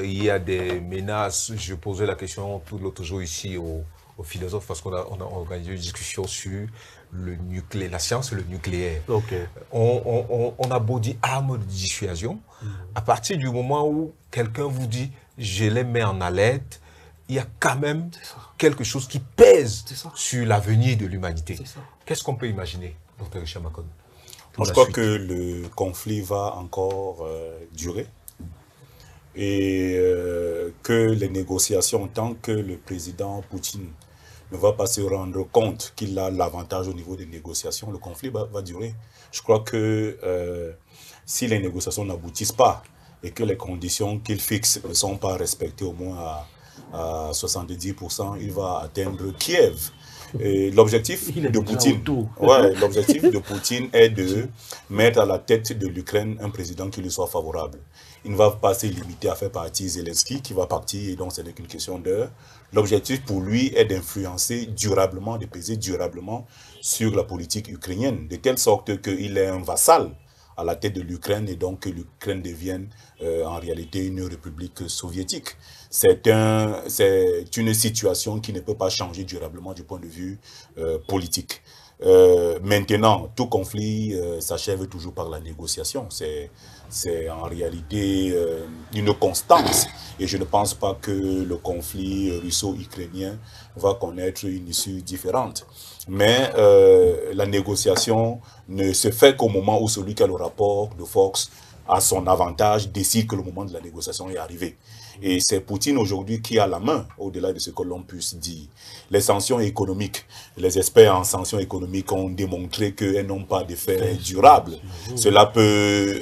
il y a des menaces. Je posais la question tout l'autre jour ici aux philosophes parce qu'on a organisé une discussion sur le nucléaire, la science et le nucléaire. Okay. On a beau dire arme de dissuasion, à partir du moment où quelqu'un vous dit je les mets en alerte, il y a quand même quelque chose qui pèse sur l'avenir de l'humanité. Qu'est-ce qu'on peut imaginer, Dr. Chamakon? Je crois que le conflit va encore durer et que les négociations, tant que le président Poutine ne va pas se rendre compte qu'il a l'avantage au niveau des négociations, le conflit va durer. Je crois que si les négociations n'aboutissent pas et que les conditions qu'il fixe ne sont pas respectées au moins à 70%, il va atteindre Kiev. L'objectif de Poutine est de mettre à la tête de l'Ukraine un président qui lui soit favorable. Il ne va pas se limiter à faire partie Zelensky qui va partir et donc ce n'est qu'une question d'heure. L'objectif pour lui est d'influencer durablement, de peser durablement sur la politique ukrainienne, de telle sorte qu'il est un vassal à la tête de l'Ukraine et donc que l'Ukraine devienne en réalité une république soviétique. C'est une situation qui ne peut pas changer durablement du point de vue politique. Maintenant, tout conflit s'achève toujours par la négociation. C'est en réalité une constance. Et je ne pense pas que le conflit russo-ukrainien va connaître une issue différente. Mais la négociation ne se fait qu'au moment où celui qui a le rapport de force à son avantage décide que le moment de la négociation est arrivé. Et c'est Poutine aujourd'hui qui a la main, au-delà de ce que l'on puisse dire. Les sanctions économiques, les experts en sanctions économiques ont démontré qu'elles n'ont pas d'effet durable. Cela peut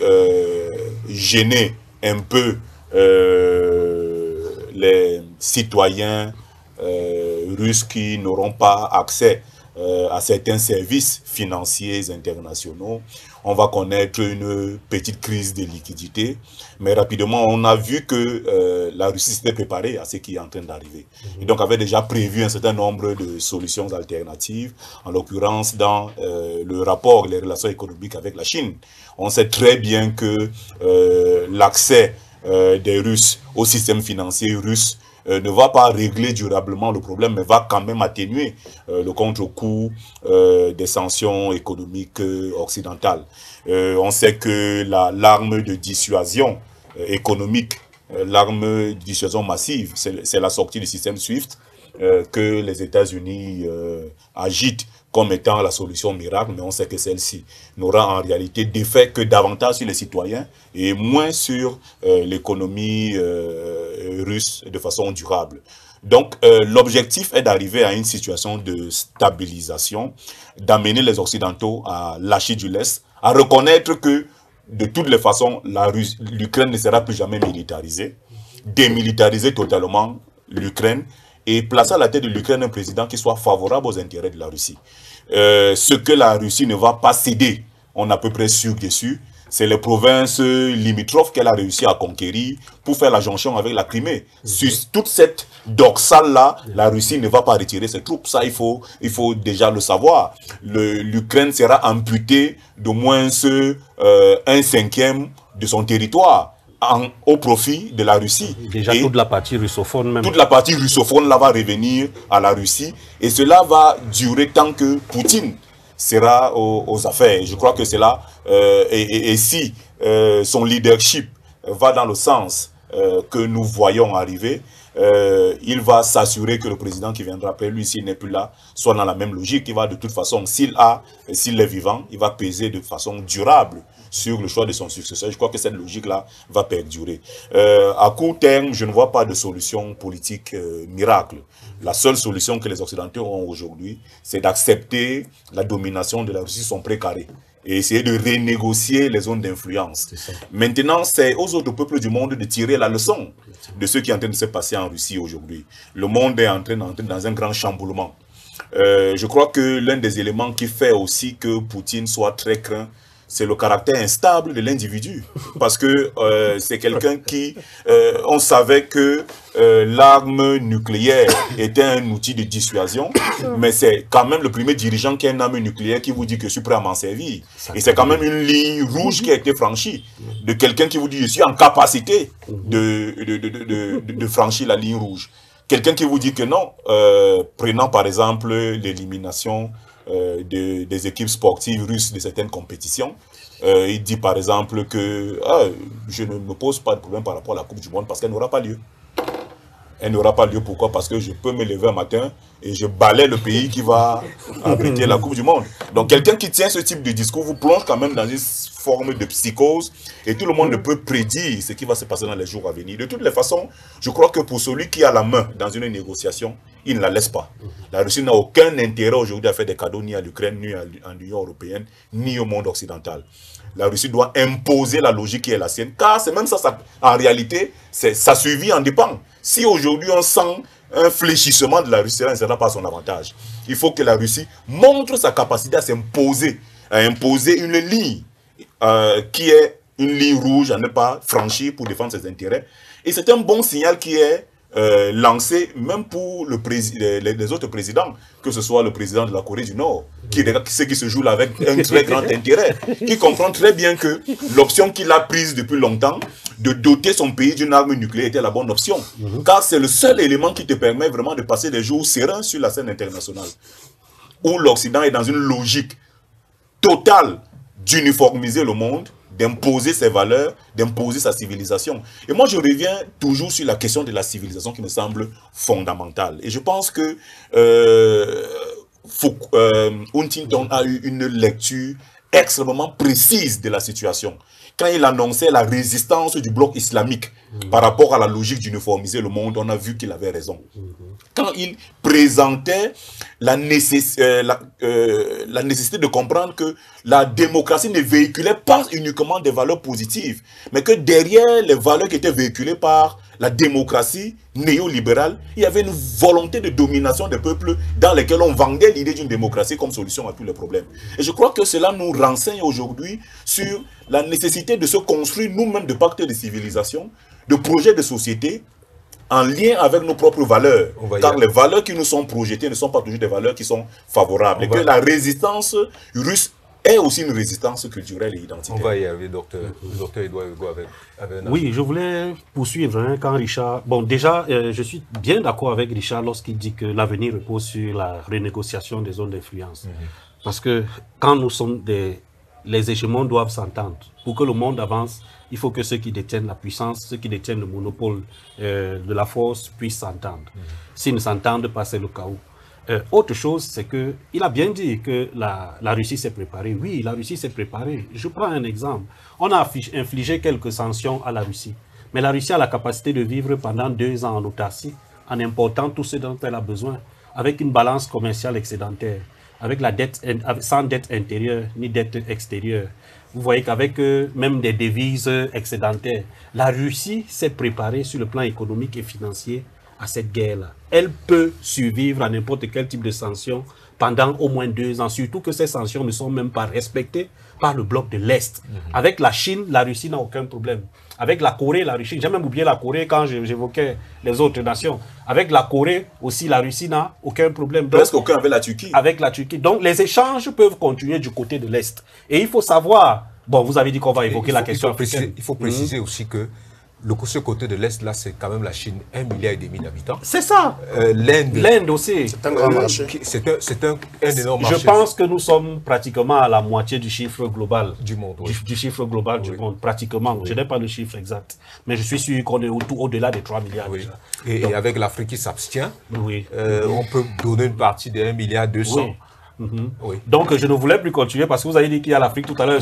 gêner un peu les citoyens russes qui n'auront pas accès à certains services financiers internationaux. On va connaître une petite crise de liquidité, mais rapidement, on a vu que la Russie s'était préparée à ce qui est en train d'arriver. Et donc, avait déjà prévu un certain nombre de solutions alternatives, en l'occurrence dans le rapport, les relations économiques avec la Chine. On sait très bien que l'accès des Russes au système financier russe ne va pas régler durablement le problème, mais va quand même atténuer le contre-coup des sanctions économiques occidentales. On sait que l'arme de dissuasion économique, l'arme de dissuasion massive, c'est la sortie du système SWIFT que les États-Unis agitent comme étant la solution miracle, mais on sait que celle-ci n'aura en réalité d'effet que davantage sur les citoyens et moins sur l'économie russe de façon durable. Donc l'objectif est d'arriver à une situation de stabilisation, d'amener les Occidentaux à lâcher du lest, à reconnaître que de toutes les façons, l'Ukraine ne sera plus jamais militarisée, démilitariser totalement l'Ukraine, et placer à la tête de l'Ukraine un président qui soit favorable aux intérêts de la Russie. Ce que la Russie ne va pas céder, on est à peu près sûr dessus, c'est les provinces limitrophes qu'elle a réussi à conquérir pour faire la jonction avec la Crimée. Sur toute cette dorsale-là, la Russie ne va pas retirer ses troupes. Ça, il faut déjà le savoir. L'Ukraine sera amputée d'au moins 1/5 de son territoire. Au profit de la Russie. Déjà, toute la partie russophone même. Toute la partie russophone là va revenir à la Russie et cela va durer tant que Poutine sera aux affaires. Je crois que c'est là, et si son leadership va dans le sens que nous voyons arriver, il va s'assurer que le président qui viendra après lui, s'il n'est plus là, soit dans la même logique. Il va de toute façon, s'il est vivant, il va peser de façon durable sur le choix de son successeur. Je crois que cette logique-là va perdurer. À court terme, je ne vois pas de solution politique miracle. La seule solution que les Occidentaux ont aujourd'hui, c'est d'accepter la domination de la Russie, son précaré, et essayer de renégocier les zones d'influence. Maintenant, c'est aux autres peuples du monde de tirer la leçon de ce qui est en train de se passer en Russie aujourd'hui. Le monde est entré dans un grand chamboulement. Je crois que l'un des éléments qui fait aussi que Poutine soit très craint, c'est le caractère instable de l'individu. Parce que c'est quelqu'un qui... on savait que l'arme nucléaire était un outil de dissuasion, mais c'est quand même le premier dirigeant qui a une arme nucléaire qui vous dit que je suis prêt à m'en servir. Et c'est quand même une ligne rouge qui a été franchie, de quelqu'un qui vous dit je suis en capacité de franchir la ligne rouge. Quelqu'un qui vous dit que non, prenant par exemple l'élimination des équipes sportives russes de certaines compétitions. Il dit par exemple que je ne me pose pas de problème par rapport à la Coupe du Monde parce qu'elle n'aura pas lieu. Elle n'aura pas lieu, pourquoi? Parce que je peux me lever un matin et je balaie le pays qui va abriter la Coupe du Monde. Donc quelqu'un qui tient ce type de discours vous plonge quand même dans une forme de psychose et tout le monde ne peut prédire ce qui va se passer dans les jours à venir. De toutes les façons, je crois que pour celui qui a la main dans une négociation, il ne la laisse pas. La Russie n'a aucun intérêt aujourd'hui à faire des cadeaux ni à l'Ukraine, ni à l'Union européenne, ni au monde occidental. La Russie doit imposer la logique qui est la sienne, car c'est même ça, en réalité, sa survie en dépend. Si aujourd'hui on sent un fléchissement de la Russie, cela ne sera pas son avantage. Il faut que la Russie montre sa capacité à s'imposer, à imposer une ligne qui est une ligne rouge à ne pas franchir pour défendre ses intérêts. Et c'est un bon signal qui est lancé même pour les autres présidents, que ce soit le président de la Corée du Nord, qui se joue là avec un très grand intérêt, qui comprend très bien que l'option qu'il a prise depuis longtemps, de doter son pays d'une arme nucléaire était la bonne option. Car c'est le seul élément qui te permet vraiment de passer des jours sereins sur la scène internationale. où l'Occident est dans une logique totale d'uniformiser le monde, d'imposer ses valeurs, d'imposer sa civilisation. Et moi, je reviens toujours sur la question de la civilisation qui me semble fondamentale. Et je pense que Huntington a eu une lecture extrêmement précise de la situation. Quand il annonçait la résistance du bloc islamique par rapport à la logique d'uniformiser le monde, on a vu qu'il avait raison. Quand il présentait la nécessité de comprendre que la démocratie ne véhiculait pas uniquement des valeurs positives, mais que derrière les valeurs qui étaient véhiculées par la démocratie néolibérale, il y avait une volonté de domination des peuples dans lesquels on vendait l'idée d'une démocratie comme solution à tous les problèmes. Et je crois que cela nous renseigne aujourd'hui sur la nécessité de se construire nous-mêmes de pactes de civilisation, de projets de société, en lien avec nos propres valeurs. Car les valeurs qui nous sont projetées ne sont pas toujours des valeurs qui sont favorables. Et que la résistance russe est aussi une résistance culturelle et identitaire. On va y arriver, docteur Edouard Hugo, avec oui, je voulais poursuivre quand Richard... Bon, déjà, je suis bien d'accord avec Richard lorsqu'il dit que l'avenir repose sur la renégociation des zones d'influence. Parce que quand nous sommes les hégémons doivent s'entendre. Pour que le monde avance, il faut que ceux qui détiennent la puissance, ceux qui détiennent le monopole de la force puissent s'entendre. S'ils ne s'entendent pas, c'est le chaos. Autre chose, c'est qu'il a bien dit que la Russie s'est préparée. Oui, la Russie s'est préparée. Je prends un exemple. On a infligé quelques sanctions à la Russie. Mais la Russie a la capacité de vivre pendant 2 ans en autarcie, en important tout ce dont elle a besoin, avec une balance commerciale excédentaire, avec la dette, sans dette intérieure ni dette extérieure. Vous voyez qu'avec même des devises excédentaires, la Russie s'est préparée sur le plan économique et financier à cette guerre-là. Elle peut survivre à n'importe quel type de sanctions pendant au moins 2 ans, surtout que ces sanctions ne sont même pas respectées par le bloc de l'Est. Avec la Chine, la Russie n'a aucun problème. Avec la Corée, la Russie, j'ai même oublié la Corée quand j'évoquais les autres nations. Avec la Corée aussi, la Russie n'a aucun problème. Donc, presque aucun avec la Turquie. Avec la Turquie. Donc les échanges peuvent continuer du côté de l'Est. Et il faut savoir, bon, vous avez dit qu'on va évoquer la question africaine. Il faut préciser aussi que ce côté de l'Est, là, c'est quand même la Chine, 1,5 milliard d'habitants. C'est ça. L'Inde aussi. C'est un grand marché. C'est un énorme marché. Je pense que nous sommes pratiquement à la moitié du chiffre global. Du monde, oui. Du chiffre global du monde, pratiquement. Oui. Je n'ai pas le chiffre exact. Mais je suis sûr qu'on est au-delà des 3 milliards. Oui. Et avec l'Afrique qui s'abstient, oui. On peut donner une partie de 1,2 milliard. Oui. Oui. Donc je ne voulais plus continuer parce que vous avez dit qu'il y a l'Afrique tout à l'heure.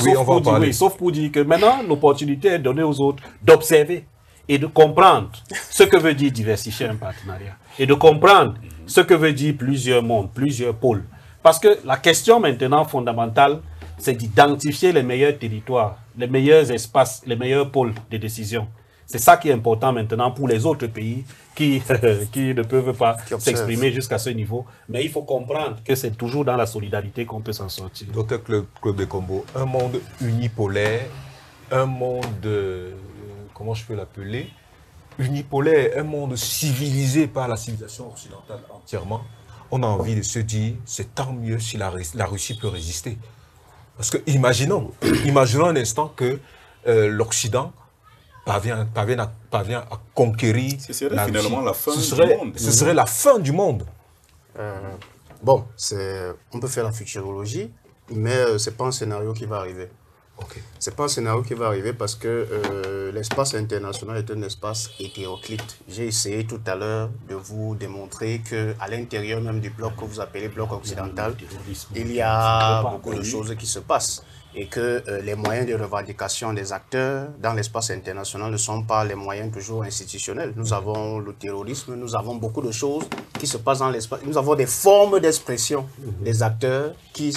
Oui, sauf pour dire que maintenant l'opportunité est donnée aux autres d'observer et de comprendre ce que veut dire diversifier un partenariat et de comprendre ce que veut dire plusieurs mondes, plusieurs pôles. Parce que la question maintenant fondamentale, c'est d'identifier les meilleurs territoires, les meilleurs espaces, les meilleurs pôles de décision. C'est ça qui est important maintenant pour les autres pays qui ne peuvent pas s'exprimer jusqu'à ce niveau. Mais il faut comprendre que c'est toujours dans la solidarité qu'on peut s'en sortir. Docteur Claude Bekombo, un monde unipolaire, un monde, comment je peux l'appeler, unipolaire, un monde civilisé par la civilisation occidentale entièrement, on a envie de se dire, c'est tant mieux si la Russie peut résister. Parce que imaginons un instant que l'Occident parvient à conquérir. Ce serait finalement la fin du monde. Ce serait la fin du monde. Bon, on peut faire la futurologie, mais ce n'est pas un scénario qui va arriver. Okay. Ce n'est pas un scénario qui va arriver parce que l'espace international est un espace hétéroclite. J'ai essayé tout à l'heure de vous démontrer qu'à l'intérieur même du bloc que vous appelez bloc occidental, il y a beaucoup de choses qui se passent. Et que les moyens de revendication des acteurs dans l'espace international ne sont pas les moyens toujours institutionnels. Nous avons le terrorisme, nous avons beaucoup de choses qui se passent dans l'espace. Nous avons des formes d'expression des acteurs qui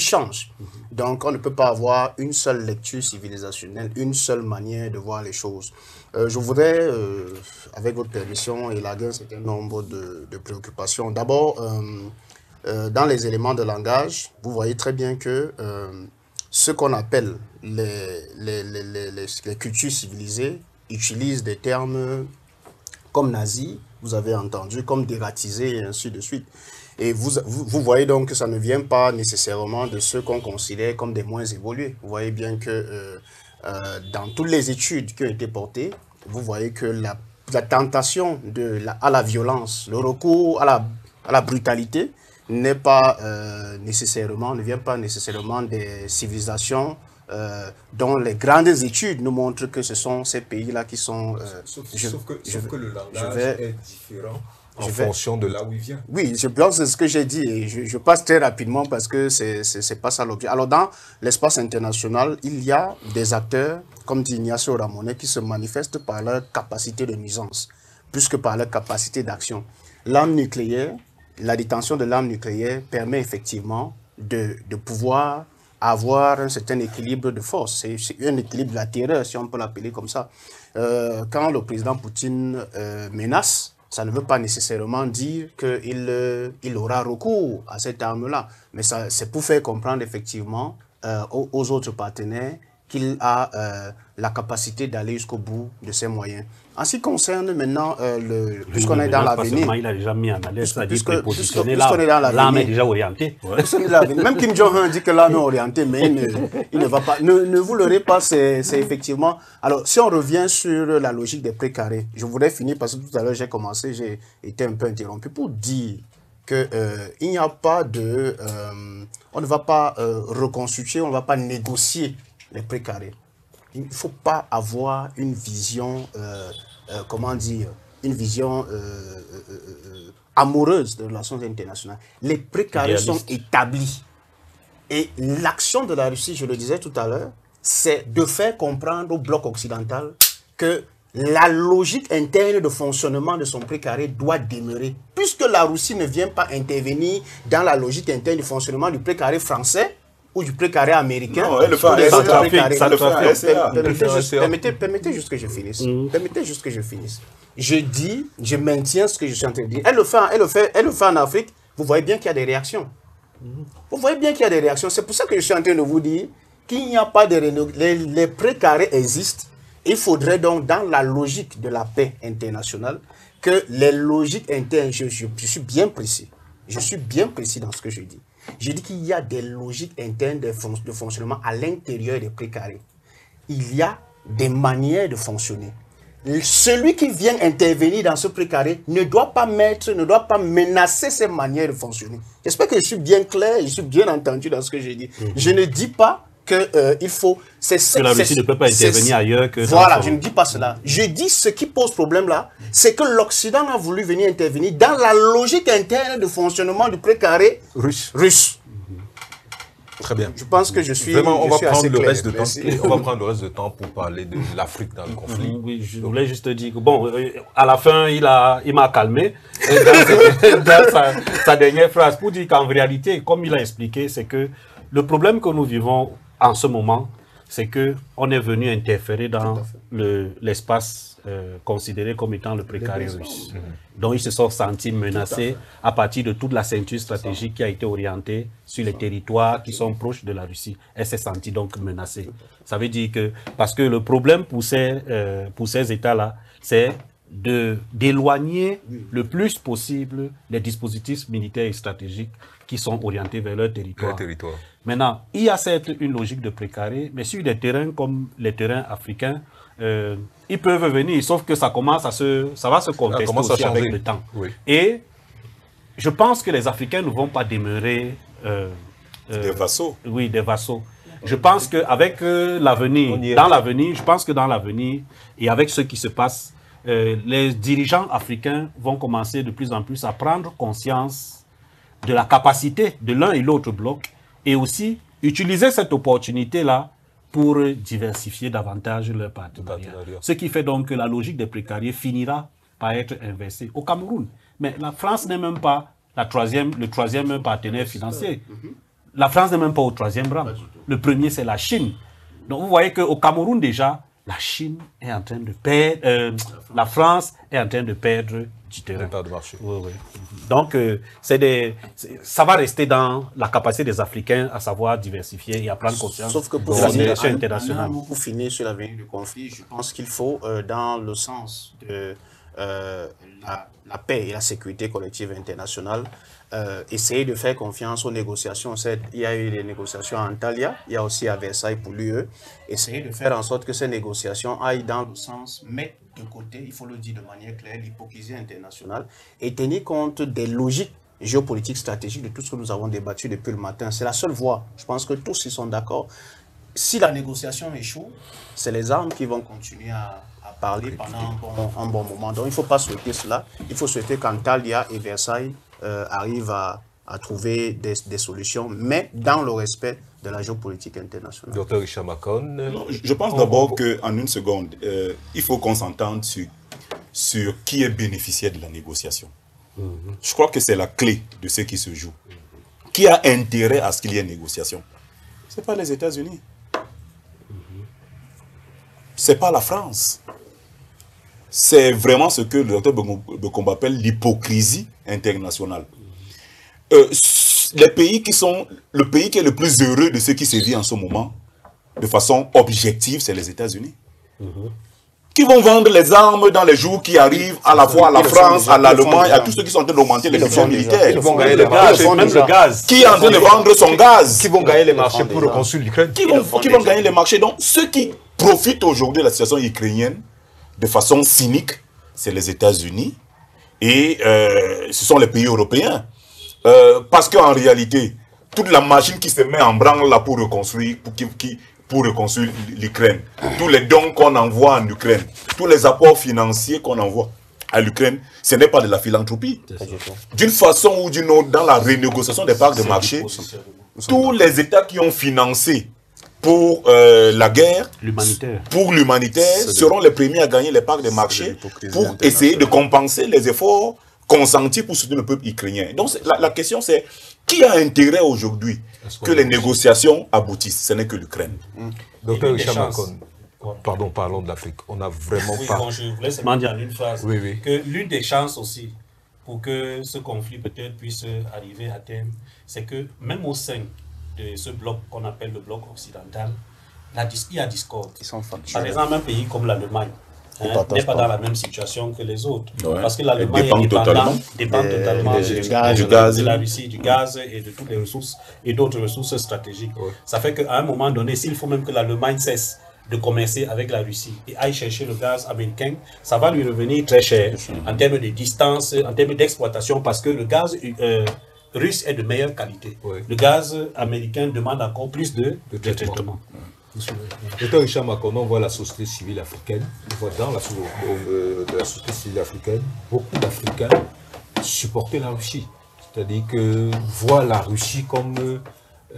changent. Donc on ne peut pas avoir une seule lecture civilisationnelle, une seule manière de voir les choses. Je voudrais, avec votre permission, élaguer un certain nombre de préoccupations. D'abord, dans les éléments de langage, vous voyez très bien que ce qu'on appelle les cultures civilisées utilisent des termes comme nazi, vous avez entendu, comme dératisé et ainsi de suite. Et vous voyez donc que ça ne vient pas nécessairement de ceux qu'on considère comme des moins évolués. Vous voyez bien que dans toutes les études qui ont été portées, vous voyez que la tentation à la violence, le recours à la brutalité n'est pas nécessairement, ne vient pas nécessairement des civilisations dont les grandes études nous montrent que ce sont ces pays-là qui sont... sauf que le langage est différent en fonction de là où il vient. Oui, je pense que c'est ce que j'ai dit et je passe très rapidement parce que c'est pas ça l'objet. Alors dans l'espace international, il y a des acteurs, comme dit Ignacio Ramonet, qui se manifestent par leur capacité de nuisance, plus que par leur capacité d'action. L'arme nucléaire, la détention de l'arme nucléaire permet effectivement de pouvoir avoir un certain équilibre de force. C'est un équilibre de la terreur, si on peut l'appeler comme ça. Quand le président Poutine menace, ça ne veut pas nécessairement dire qu'il aura recours à cette arme-là. Mais c'est pour faire comprendre effectivement aux autres partenaires qu'il a la capacité d'aller jusqu'au bout de ses moyens. En ce qui concerne maintenant, puisqu'on est dans l'avenir... Il a déjà mis en alerte, c'est-à-dire que positionner l'arme est déjà orientée. Même Kim Jong-un dit que l'arme est orientée, mais il ne va pas. Ne vous leurrez pas, c'est effectivement... Alors, si on revient sur la logique des précarés, je voudrais finir parce que tout à l'heure j'ai commencé, j'ai été un peu interrompu pour dire qu'il n'y a pas de... on ne va pas reconstituer, on ne va pas négocier les précarés. Il ne faut pas avoir une vision, comment dire, une vision amoureuse des relations internationales. Les précarés sont établis. Et l'action de la Russie, je le disais tout à l'heure, c'est de faire comprendre au bloc occidental que la logique interne de fonctionnement de son précaré doit demeurer. Puisque la Russie ne vient pas intervenir dans la logique interne de fonctionnement du précaré français, ou du précaré américain. Non, elle le fait Permettez juste que je finisse. Permettez juste que je finisse. Je maintiens ce que je suis en train de dire. Elle le fait en Afrique. Vous voyez bien qu'il y a des réactions. Vous voyez bien qu'il y a des réactions. C'est pour ça que je suis en train de vous dire qu'il n'y a pas de... Les précarés existent. Il faudrait donc, dans la logique de la paix internationale, que les logiques internes... Je suis bien précis. Je suis bien précis dans ce que je dis. Je dis qu'il y a des logiques internes de fonctionnement à l'intérieur des précarés. Il y a des manières de fonctionner. Celui qui vient intervenir dans ce précaré ne doit pas menacer ces manières de fonctionner. J'espère que je suis bien clair, je suis bien entendu dans ce que je dis. Je ne dis pas que il faut... Que la Russie ne peut pas intervenir ailleurs que... Voilà, je ne dis pas cela. Je dis ce qui pose problème là, c'est que l'Occident a voulu venir intervenir dans la logique interne de fonctionnement du précaré russe. Très bien. Je pense que je suis... Vraiment, on va prendre le reste de temps pour parler de l'Afrique dans le conflit. Oui, je voulais juste dire que, bon, à la fin, il m'a calmé dans sa dernière phrase pour dire qu'en réalité, comme il a expliqué, c'est que le problème que nous vivons en ce moment, c'est qu'on est venu interférer dans l'espace considéré comme étant le précaré russe. Donc ils se sont sentis menacés à partir de toute la ceinture stratégique qui a été orientée sur les territoires qui sont proches de la Russie. Elle s'est sentie donc menacée. Ça veut dire que, parce que le problème pour ces États-là, c'est d'éloigner le plus possible les dispositifs militaires et stratégiques qui sont orientés vers leur territoire. Maintenant, il y a certes une logique de précaré, mais sur des terrains comme les terrains africains, ils peuvent venir, sauf que ça va se contester aussi avec le temps. Oui. Et je pense que les Africains ne vont pas demeurer... des vassaux. Oui, des vassaux. Je pense qu'avec l'avenir, je pense que dans l'avenir, et avec ce qui se passe, les dirigeants africains vont commencer de plus en plus à prendre conscience de la capacité de l'un et l'autre bloc, et aussi utiliser cette opportunité-là pour diversifier davantage leur partenariat. Ce qui fait donc que la logique des précariés finira par être inversée au Cameroun. Mais la France n'est même pas le troisième partenaire financier. La France n'est même pas au troisième rang. Le premier, c'est la Chine. Donc vous voyez qu'au Cameroun déjà, la Chine est en train de perdre, la France est en train de perdre du terrain. Oui. Donc, ça va rester dans la capacité des Africains à savoir diversifier et à prendre conscience. Sauf que pour finir sur l'avenir du conflit, je pense qu'il faut, dans le sens de la paix et la sécurité collective internationale, essayer de faire confiance aux négociations. Il y a eu des négociations à Antalya, il y a aussi à Versailles pour l'UE. Essayer de faire en sorte que ces négociations aillent dans le sens, mettre de côté, il faut le dire de manière claire, l'hypocrisie internationale et tenir compte des logiques géopolitique stratégique de tout ce que nous avons débattu depuis le matin. C'est la seule voie. Je pense que tous y sont d'accord. Si la négociation échoue, c'est les armes qui vont continuer à parler pendant un bon moment. Donc il ne faut pas souhaiter cela. Il faut souhaiter qu'Antalya et Versailles arrivent à trouver des solutions, mais dans le respect de la géopolitique internationale. Docteur Richard Makon. Je pense d'abord qu'en une seconde, il faut qu'on s'entende sur qui est bénéficiaire de la négociation. Je crois que c'est la clé de ce qui se joue. Qui a intérêt à ce qu'il y ait négociation? Ce n'est pas les États-Unis. Ce n'est pas la France. C'est vraiment ce que le docteur Bekombo appelle l'hypocrisie internationale. Le pays qui est le plus heureux de ce qui se vit en ce moment, de façon objective, c'est les États-Unis. Qui vont vendre les armes dans les jours qui arrivent, à la fois à la France, à l'Allemagne, à tous ceux qui sont en train d'augmenter les budgets militaires. Ils vont gagner le gaz. Qui est en train de vendre son gaz? Qui vont gagner les marchés pour reconstruire l'Ukraine? Qui vont gagner les marchés? Donc, ceux qui profitent aujourd'hui de la situation ukrainienne de façon cynique, c'est les États-Unis et ce sont les pays européens. Parce qu'en réalité, toute la machine qui se met en branle là pour reconstruire, pour reconstruire l'Ukraine, tous les dons qu'on envoie en Ukraine, tous les apports financiers qu'on envoie à l'Ukraine, ce n'est pas de la philanthropie. D'une façon ou d'une autre, dans la renégociation des parts de marché, tous les États qui ont financé pour la guerre, pour l'humanitaire, seront les premiers à gagner les parts de marché pour essayer de compenser les efforts consentis pour soutenir le peuple ukrainien. Donc la question c'est, qui a intérêt aujourd'hui que les négociations aboutissent? Ce n'est que l'Ukraine. Docteur Richard Makon, pardon, parlons de l'Afrique. On n'a vraiment pas... Bon, je voulais seulement dire en une phrase oui. que l'une des chances aussi pour que ce conflit peut-être puisse arriver à terme, c'est que même au sein de ce bloc qu'on appelle le bloc occidental, il y a discorde. Par exemple, un pays comme l'Allemagne n'est pas dans la même situation que les autres. Ouais. Parce que l'Allemagne dépend totalement du gaz, de la Russie, du gaz et de toutes les ressources et d'autres ressources stratégiques. Ouais. Ça fait qu'à un moment donné, s'il faut même que l'Allemagne cesse de commercer avec la Russie et aille chercher le gaz américain, ça va lui revenir très cher en termes de distance, en termes d'exploitation, parce que le gaz russe est de meilleure qualité. Ouais. Le gaz américain demande encore plus de traitement. Docteur Richard Makon, on voit la société civile africaine, on voit dans la société civile africaine, beaucoup d'Africains supporter la Russie. C'est-à-dire que voient la Russie comme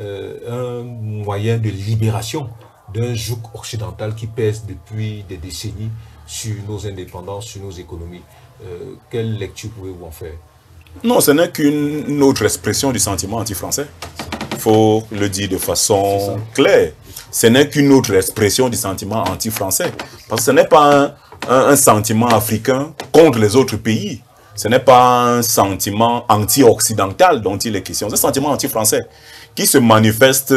un moyen de libération d'un joug occidental qui pèse depuis des décennies sur nos indépendances, sur nos économies. Quelle lecture pouvez-vous en faire? Non, ce n'est qu'une autre expression du sentiment anti-français. Il faut le dire de façon claire. Ce n'est qu'une autre expression du sentiment anti-français. Parce que ce n'est pas un sentiment africain contre les autres pays. Ce n'est pas un sentiment anti-occidental dont il est question. C'est un sentiment anti-français qui se manifeste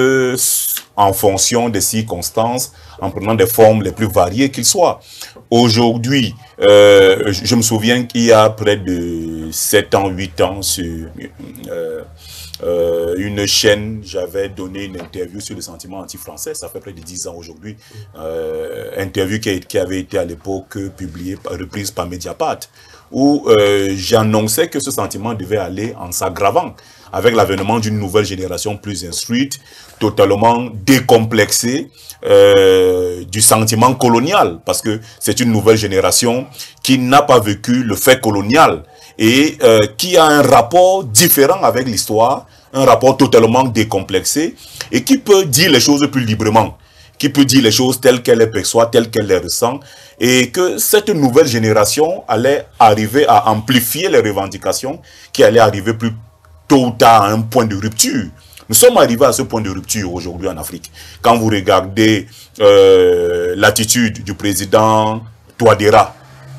en fonction des circonstances, en prenant des formes les plus variées qu'ils soient. Aujourd'hui, je me souviens qu'il y a près de 7 ans, 8 ans, sur une chaîne, j'avais donné une interview sur le sentiment anti-français, ça fait près de 10 ans aujourd'hui, interview qui avait été à l'époque reprise par Mediapart, où j'annonçais que ce sentiment devait aller en s'aggravant avec l'avènement d'une nouvelle génération plus instruite, totalement décomplexée du sentiment colonial, parce que c'est une nouvelle génération qui n'a pas vécu le fait colonial et qui a un rapport différent avec l'histoire, un rapport totalement décomplexé et qui peut dire les choses plus librement, qui peut dire les choses telles qu'elle les perçoit, telles qu'elle les ressent, et que cette nouvelle génération allait arriver à amplifier les revendications, qui allaient arriver plus tôt ou tard à un point de rupture. Nous sommes arrivés à ce point de rupture aujourd'hui en Afrique. Quand vous regardez l'attitude du président Touadéra,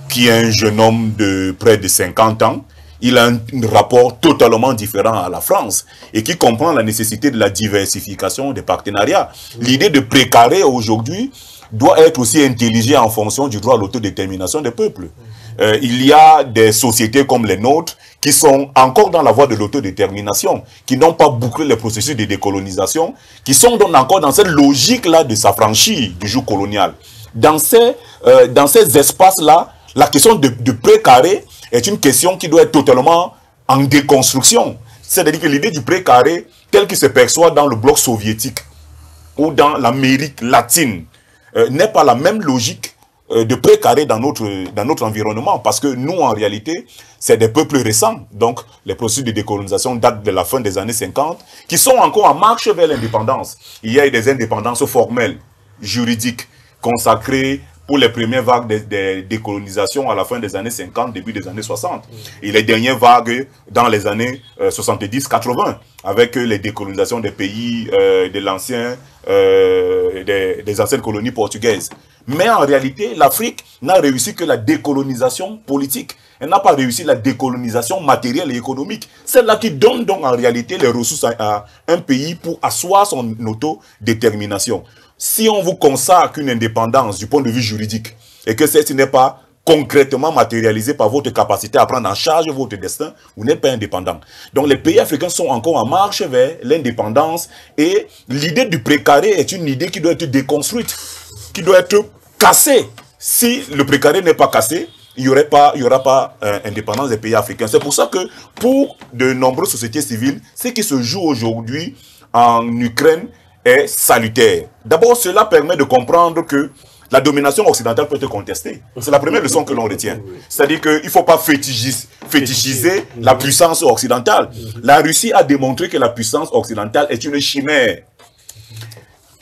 qui est un jeune homme de près de 50 ans, il a un rapport totalement différent à la France et qui comprend la nécessité de la diversification des partenariats. L'idée de précaré aujourd'hui doit être aussi intelligée en fonction du droit à l'autodétermination des peuples. Il y a des sociétés comme les nôtres qui sont encore dans la voie de l'autodétermination, qui n'ont pas bouclé les processus de décolonisation, qui sont donc encore dans cette logique-là de s'affranchir du joug colonial. Dans ces espaces-là, la question de précaré est une question qui doit être totalement en déconstruction. C'est-à-dire que l'idée du précaré, tel qu'il se perçoit dans le bloc soviétique ou dans l'Amérique latine, n'est pas la même logique de précaré dans notre environnement. Parce que nous, en réalité, c'est des peuples récents. Donc, les processus de décolonisation datent de la fin des années 50, qui sont encore en marche vers l'indépendance. Il y a eu des indépendances formelles, juridiques, consacrées pour les premières vagues de décolonisation à la fin des années 50, début des années 60. Et les dernières vagues dans les années 70-80, avec les décolonisations des pays de l'ancien, des anciennes colonies portugaises. Mais en réalité, l'Afrique n'a réussi que la décolonisation politique. Elle n'a pas réussi la décolonisation matérielle et économique. C'est là qui donne donc en réalité les ressources à un pays pour asseoir son autodétermination. Si on vous consacre une indépendance du point de vue juridique et que celle-ci n'est pas concrètement matérialisée par votre capacité à prendre en charge votre destin, vous n'êtes pas indépendant. Donc les pays africains sont encore en marche vers l'indépendance et l'idée du précaré est une idée qui doit être déconstruite, qui doit être cassée. Si le précaré n'est pas cassé, il n'y aura pas indépendance des pays africains. C'est pour ça que pour de nombreuses sociétés civiles, ce qui se joue aujourd'hui en Ukraine est salutaire. D'abord, cela permet de comprendre que la domination occidentale peut être contestée. C'est la première leçon que l'on retient. C'est-à-dire qu'il ne faut pas fétichiser la puissance occidentale. La Russie a démontré que la puissance occidentale est une chimère.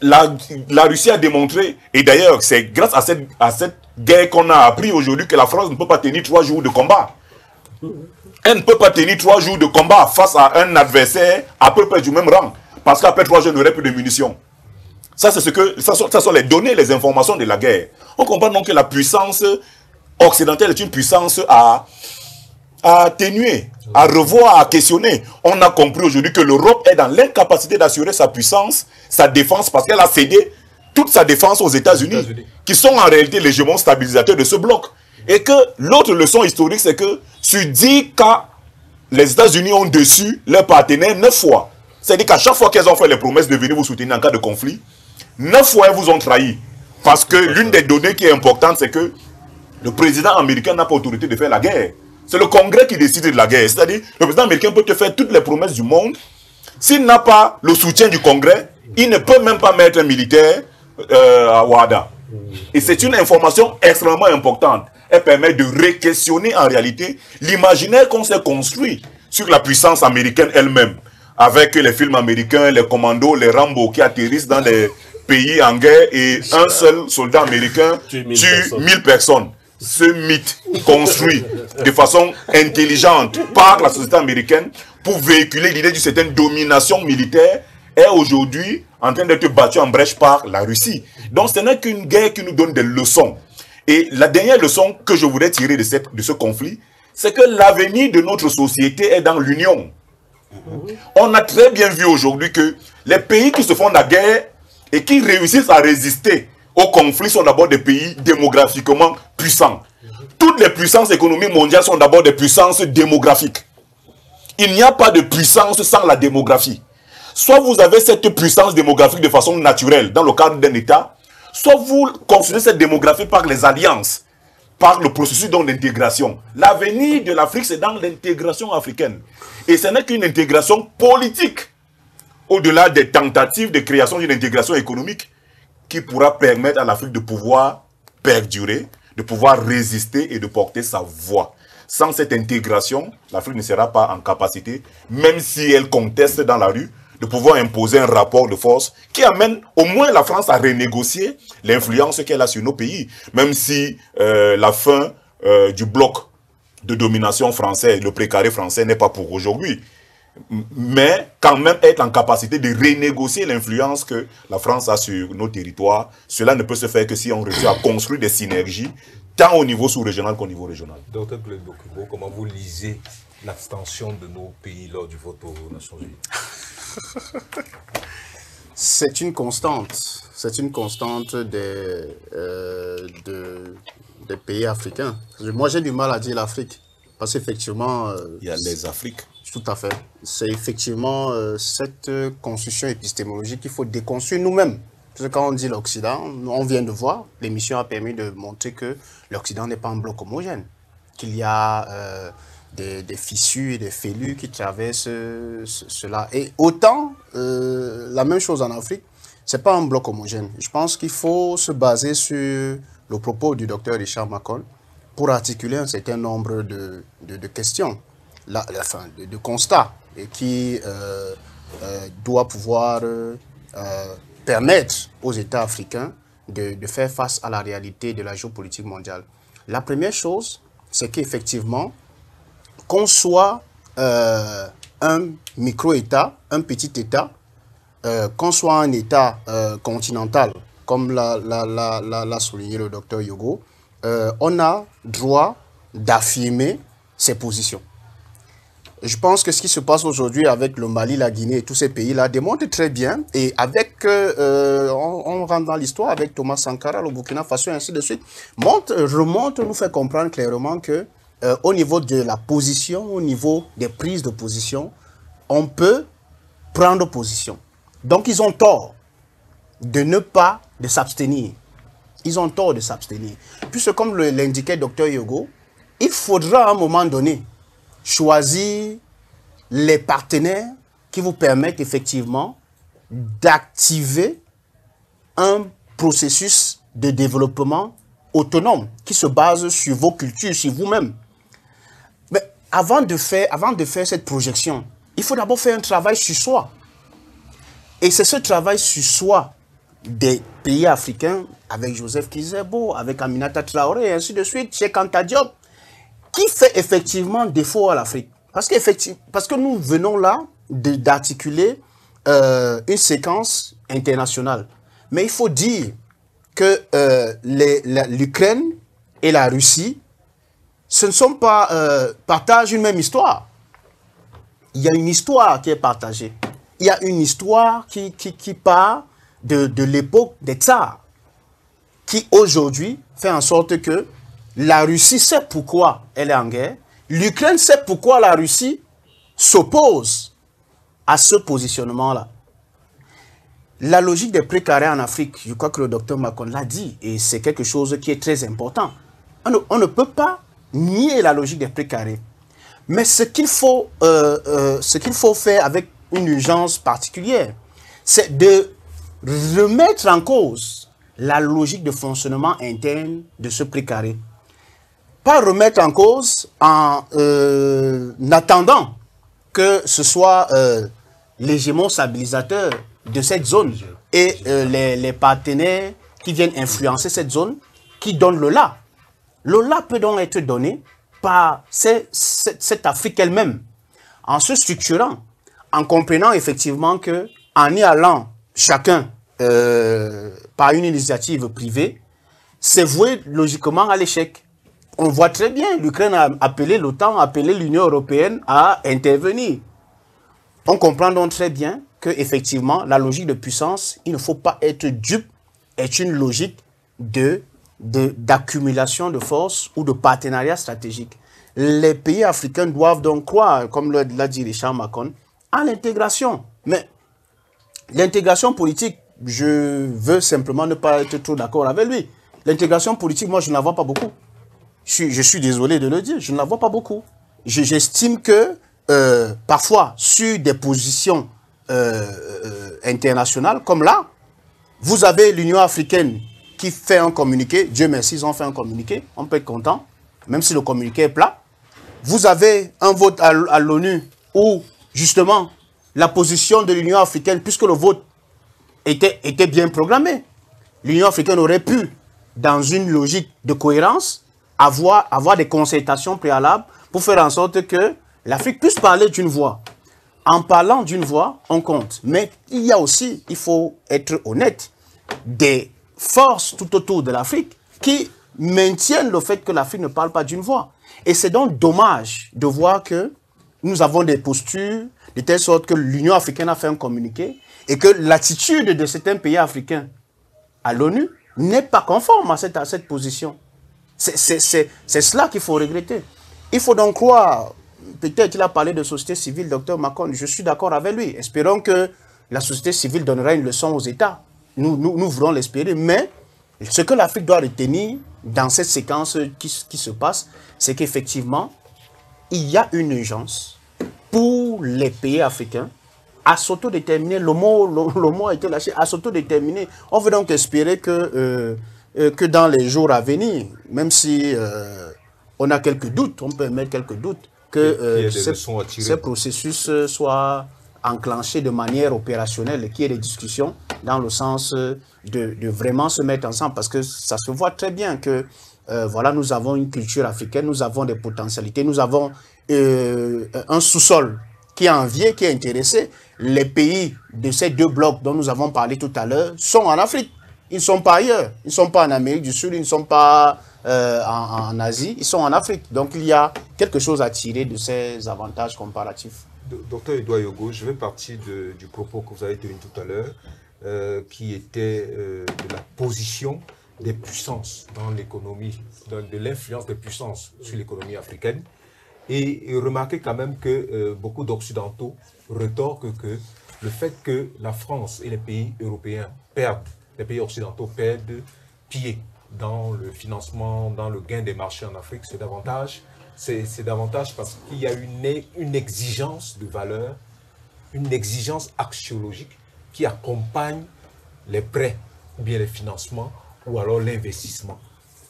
La Russie a démontré, et d'ailleurs, c'est grâce à cette guerre qu'on a appris aujourd'hui que la France ne peut pas tenir 3 jours de combat. Elle ne peut pas tenir 3 jours de combat face à un adversaire à peu près du même rang. Parce qu'après 3 jours, il n'y aurait plus de munitions. Ça, c'est ça sont les données, les informations de la guerre. On comprend donc que la puissance occidentale est une puissance à atténuer, à revoir, à questionner. On a compris aujourd'hui que l'Europe est dans l'incapacité d'assurer sa puissance, sa défense, parce qu'elle a cédé toute sa défense aux États-Unis, qui sont en réalité les gémons stabilisateurs de ce bloc. Et que l'autre leçon historique, c'est que sur 10 cas, les États-Unis ont déçu leurs partenaires 9 fois. C'est-à-dire qu'à chaque fois qu'elles ont fait les promesses de venir vous soutenir en cas de conflit, 9 fois elles vous ont trahi. Parce que l'une des données qui est importante, c'est que le président américain n'a pas autorité de faire la guerre. C'est le Congrès qui décide de la guerre. C'est-à-dire le président américain peut te faire toutes les promesses du monde. S'il n'a pas le soutien du Congrès, il ne peut même pas mettre un militaire à Ouada. Et c'est une information extrêmement importante. Elle permet de re-questionner en réalité l'imaginaire qu'on s'est construit sur la puissance américaine elle-même. Avec les films américains, les commandos, les Rambo qui atterrissent dans les pays en guerre et un seul soldat américain tue 1000 personnes. Ce mythe construit de façon intelligente par la société américaine pour véhiculer l'idée d'une certaine domination militaire est aujourd'hui en train d'être battue en brèche par la Russie. Donc ce n'est qu'une guerre qui nous donne des leçons. Et la dernière leçon que je voudrais tirer de ce conflit, c'est que l'avenir de notre société est dans l'union. On a très bien vu aujourd'hui que les pays qui se font la guerre et qui réussissent à résister au conflit sont d'abord des pays démographiquement puissants. Toutes les puissances économiques mondiales sont d'abord des puissances démographiques. Il n'y a pas de puissance sans la démographie. Soit vous avez cette puissance démographique de façon naturelle dans le cadre d'un État, soit vous construisez cette démographie par les alliances, par le processus d'intégration. L'avenir de l'Afrique, c'est dans l'intégration africaine. Et ce n'est qu'une intégration politique, au-delà des tentatives de création d'une intégration économique, qui pourra permettre à l'Afrique de pouvoir perdurer, de pouvoir résister et de porter sa voix. Sans cette intégration, l'Afrique ne sera pas en capacité, même si elle conteste dans la rue, de pouvoir imposer un rapport de force qui amène au moins la France à renégocier l'influence qu'elle a sur nos pays. Même si la fin du bloc de domination français, le précaré français n'est pas pour aujourd'hui. Mais quand même être en capacité de renégocier l'influence que la France a sur nos territoires, cela ne peut se faire que si on réussit à construire des synergies, tant au niveau sous-régional qu'au niveau régional. Docteur Globo, comment vous lisez l'abstention de nos pays lors du vote aux Nations Unies? C'est une constante. C'est une constante des pays africains. Moi, j'ai du mal à dire l'Afrique. Parce qu'effectivement... il y a les Afriques. Tout à fait. C'est effectivement cette construction épistémologique qu'il faut déconstruire nous-mêmes. Parce que quand on dit l'Occident, on vient de voir, l'émission a permis de montrer que l'Occident n'est pas un bloc homogène. Qu'il y a des fissures et des fêlures qui traversent cela. Et autant, la même chose en Afrique, ce n'est pas un bloc homogène. Je pense qu'il faut se baser sur le propos du docteur Richard Makol pour articuler un certain nombre de questions, de constats, et qui doit pouvoir permettre aux États africains de faire face à la réalité de la géopolitique mondiale. La première chose, c'est qu'effectivement, qu'on soit un micro-État, un petit État, qu'on soit un État continental, comme l'a souligné le docteur Yogo, on a droit d'affirmer ses positions. Je pense que ce qui se passe aujourd'hui avec le Mali, la Guinée et tous ces pays-là démontre très bien, et avec, on rentre dans l'histoire avec Thomas Sankara, le Burkina Faso et ainsi de suite, remonte, nous fait comprendre clairement que au niveau de la position, au niveau des prises de position, on peut prendre position. Donc ils ont tort de ne pas s'abstenir. Ils ont tort de s'abstenir. Puisque comme l'indiquait Dr Yogo, il faudra à un moment donné choisir les partenaires qui vous permettent effectivement d'activer un processus de développement autonome qui se base sur vos cultures, sur vous-même. Mais avant de faire cette projection, il faut d'abord faire un travail sur soi. Et c'est ce travail sur soi des pays africains, avec Joseph Kizerbo, avec Aminata Traoré, et ainsi de suite, Cheikh Anta Diop, qui fait effectivement défaut à l'Afrique. Parce que nous venons là d'articuler une séquence internationale. Mais il faut dire que l'Ukraine et la Russie, ce ne sont pas, partagent une même histoire. Il y a une histoire qui est partagée. Il y a une histoire qui part de l'époque des tsars, qui aujourd'hui fait en sorte que la Russie sait pourquoi elle est en guerre. L'Ukraine sait pourquoi la Russie s'oppose à ce positionnement-là. La logique des précarés en Afrique, je crois que le docteur Macron l'a dit, et c'est quelque chose qui est très important. On ne peut pas nier la logique des précarés. Mais ce qu'il faut faire avec une urgence particulière, c'est de remettre en cause la logique de fonctionnement interne de ce précaré. Pas remettre en cause en attendant que ce soit l'hégémon stabilisateur de cette zone et les partenaires qui viennent influencer cette zone qui donnent le là. Le là peut donc être donné par cette Afrique elle-même, en se structurant, en comprenant effectivement que en y allant chacun par une initiative privée, c'est voué logiquement à l'échec. On voit très bien, l'Ukraine a appelé l'OTAN, a appelé l'Union européenne à intervenir. On comprend donc très bien que effectivement la logique de puissance, il ne faut pas être dupe, est une logique d'accumulation de force ou de partenariat stratégique. Les pays africains doivent donc croire, comme l'a dit Richard Macon, à l'intégration. Mais l'intégration politique, je veux simplement ne pas être trop d'accord avec lui. L'intégration politique, moi, je ne la vois pas beaucoup. Je suis désolé de le dire, je ne la vois pas beaucoup. J'estime que parfois, sur des positions internationales, comme là, vous avez l'Union africaine qui fait un communiqué. Dieu merci, ils ont fait un communiqué. On peut être content, même si le communiqué est plat. Vous avez un vote à l'ONU où, justement, la position de l'Union africaine, puisque le vote était bien programmé, l'Union africaine aurait pu, dans une logique de cohérence, avoir des concertations préalables pour faire en sorte que l'Afrique puisse parler d'une voix. En parlant d'une voix, on compte. Mais il y a aussi, il faut être honnête, des forces tout autour de l'Afrique qui maintiennent le fait que l'Afrique ne parle pas d'une voix. Et c'est donc dommage de voir que nous avons des postures de telle sorte que l'Union africaine a fait un communiqué et que l'attitude de certains pays africains à l'ONU n'est pas conforme à cette position. C'est cela qu'il faut regretter. Il faut donc croire, peut-être qu'il a parlé de société civile, Dr Macon, je suis d'accord avec lui. Espérons que la société civile donnera une leçon aux États. Nous voulons l'espérer, mais ce que l'Afrique doit retenir dans cette séquence qui se passe, c'est qu'effectivement, il y a une urgence pour les pays africains à s'autodéterminer. Le mot a été lâché, à s'autodéterminer. On veut donc espérer que dans les jours à venir, même si on a quelques doutes, on peut émettre quelques doutes, que ces processus soient enclenchés de manière opérationnelle, qu'il y ait des discussions dans le sens de vraiment se mettre ensemble, parce que ça se voit très bien que voilà, nous avons une culture africaine, nous avons des potentialités, nous avons un sous-sol qui est envié, qui est intéressé. Les pays de ces deux blocs dont nous avons parlé tout à l'heure sont en Afrique. Ils ne sont pas ailleurs. Ils ne sont pas en Amérique du Sud, ils ne sont pas en Asie, ils sont en Afrique. Donc il y a quelque chose à tirer de ces avantages comparatifs. Docteur Edouard Yogo, je vais partir du propos que vous avez tenu tout à l'heure, qui était de la position des puissances dans l'économie, de l'influence des puissances sur l'économie africaine. Et remarquez quand même que beaucoup d'Occidentaux retorquent que le fait que la France et les pays européens les pays occidentaux perdent pied dans le financement, dans le gain des marchés en Afrique, c'est davantage parce qu'il y a une exigence de valeur, une exigence axiologique qui accompagne les prêts ou bien les financements ou alors l'investissement.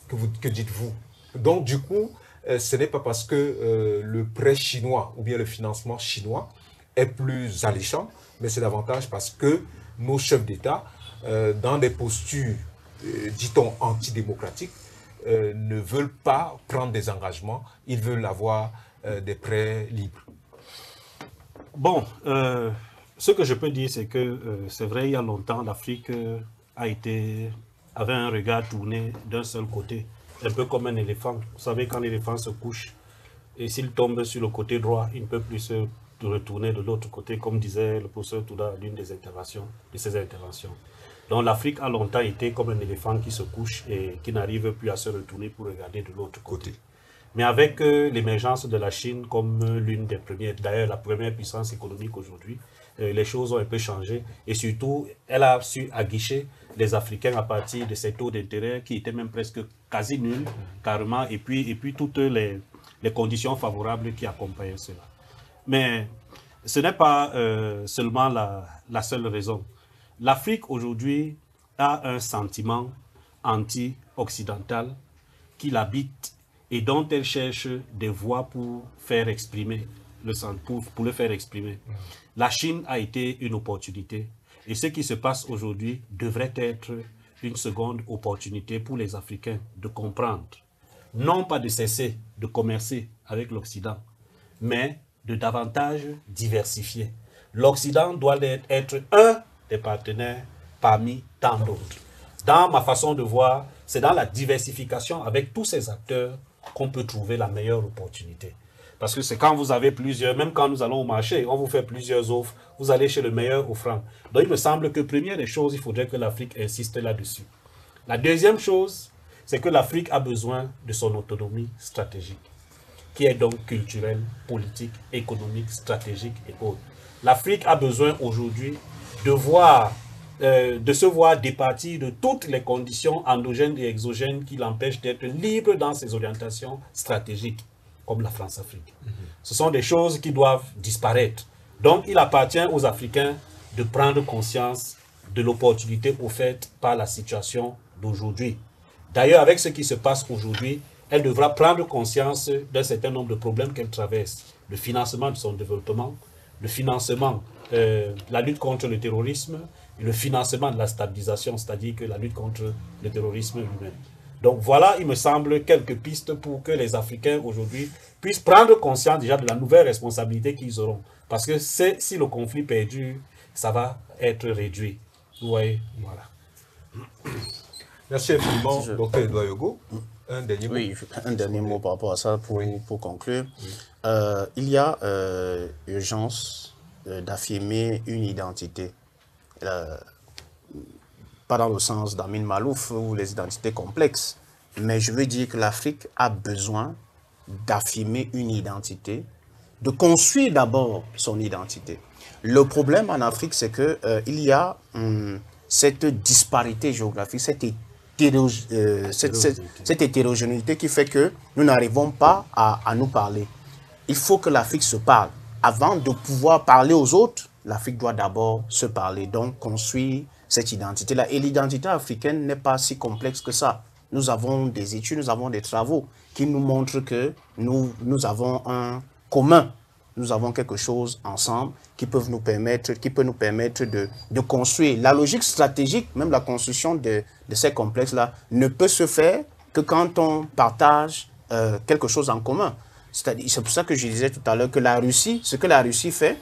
Que dites-vous? Donc du coup, ce n'est pas parce que le prêt chinois ou bien le financement chinois est plus alléchant, mais c'est davantage parce que nos chefs d'État, dans des postures, dit-on, antidémocratiques, ne veulent pas prendre des engagements, ils veulent avoir des prêts libres. Bon, ce que je peux dire, c'est que c'est vrai, il y a longtemps, l'Afrique avait un regard tourné d'un seul côté, un peu comme un éléphant. Vous savez, quand l'éléphant se couche, et s'il tombe sur le côté droit, il ne peut plus se retourner de l'autre côté, comme disait le professeur Touda l'une de ses interventions. Donc l'Afrique a longtemps été comme un éléphant qui se couche et qui n'arrive plus à se retourner pour regarder de l'autre côté. Mais avec l'émergence de la Chine comme l'une des premières, d'ailleurs la première puissance économique aujourd'hui, les choses ont un peu changé et surtout elle a su aguicher les Africains à partir de ces taux d'intérêt qui étaient même presque quasi nuls carrément et puis toutes les conditions favorables qui accompagnaient cela. Mais ce n'est pas seulement la seule raison. L'Afrique aujourd'hui a un sentiment anti-occidental qui l'habite et dont elle cherche des voies pour faire exprimer pour le faire exprimer. La Chine a été une opportunité et ce qui se passe aujourd'hui devrait être une seconde opportunité pour les Africains de comprendre, non pas de cesser de commercer avec l'Occident, mais de davantage diversifier. L'Occident doit être un des partenaires parmi tant d'autres. Dans ma façon de voir, c'est dans la diversification avec tous ces acteurs qu'on peut trouver la meilleure opportunité. Parce que c'est quand vous avez plusieurs, même quand nous allons au marché, on vous fait plusieurs offres, vous allez chez le meilleur offrant. Donc il me semble que première des choses, il faudrait que l'Afrique insiste là-dessus. La deuxième chose, c'est que l'Afrique a besoin de son autonomie stratégique, qui est donc culturelle, politique, économique, stratégique et autres. L'Afrique a besoin aujourd'hui de se voir départir de toutes les conditions endogènes et exogènes qui l'empêchent d'être libre dans ses orientations stratégiques, comme la France-Afrique. Ce sont des choses qui doivent disparaître. Donc, il appartient aux Africains de prendre conscience de l'opportunité offerte par la situation d'aujourd'hui. D'ailleurs, avec ce qui se passe aujourd'hui, elle devra prendre conscience d'un certain nombre de problèmes qu'elle traverse. Le financement de son développement, le financement, la lutte contre le terrorisme, et le financement de la stabilisation, c'est-à-dire que la lutte contre le terrorisme lui-même. Donc voilà, il me semble, quelques pistes pour que les Africains aujourd'hui puissent prendre conscience déjà de la nouvelle responsabilité qu'ils auront. Parce que si le conflit perdure, ça va être réduit. Vous voyez, voilà. Merci infiniment, docteur Edouard Yogo. Un dernier mot. Oui, un dernier mot par rapport à ça pour conclure. Oui. Il y a urgence d'affirmer une identité. Pas dans le sens d'Amin Malouf ou les identités complexes, mais je veux dire que l'Afrique a besoin d'affirmer une identité, de construire d'abord son identité. Le problème en Afrique, c'est que il y a cette disparité géographique, cette hétérogénéité qui fait que nous n'arrivons pas à nous parler. il faut que l'Afrique se parle. Avant de pouvoir parler aux autres, l'Afrique doit d'abord se parler, donc construire cette identité-là. Et l'identité africaine n'est pas si complexe que ça. Nous avons des études, nous avons des travaux qui nous montrent que nous avons un commun. Nous avons quelque chose ensemble qui peut nous permettre de construire. La logique stratégique, même la construction de ces complexes-là, ne peut se faire que quand on partage quelque chose en commun. C'est pour ça que je disais tout à l'heure que la Russie, ce que la Russie fait,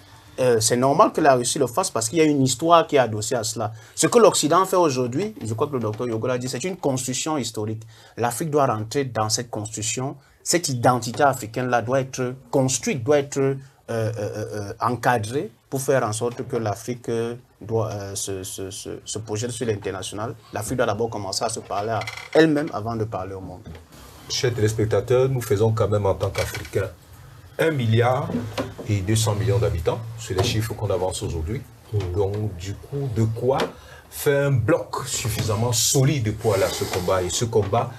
c'est normal que la Russie le fasse parce qu'il y a une histoire qui est adossée à cela. Ce que l'Occident fait aujourd'hui, je crois que le docteur Yogo l'a dit, c'est une construction historique. L'Afrique doit rentrer dans cette construction. Cette identité africaine-là doit être construite, doit être encadrée pour faire en sorte que l'Afrique doit se projette sur l'international. L'Afrique doit d'abord commencer à se parler à elle-même avant de parler au monde. Chers téléspectateurs, nous faisons quand même en tant qu'Africains 1 milliard et 200 millions d'habitants. C'est les chiffres qu'on avance aujourd'hui. Donc, du coup, de quoi faire un bloc suffisamment solide pour aller à ce combat. Et ce combat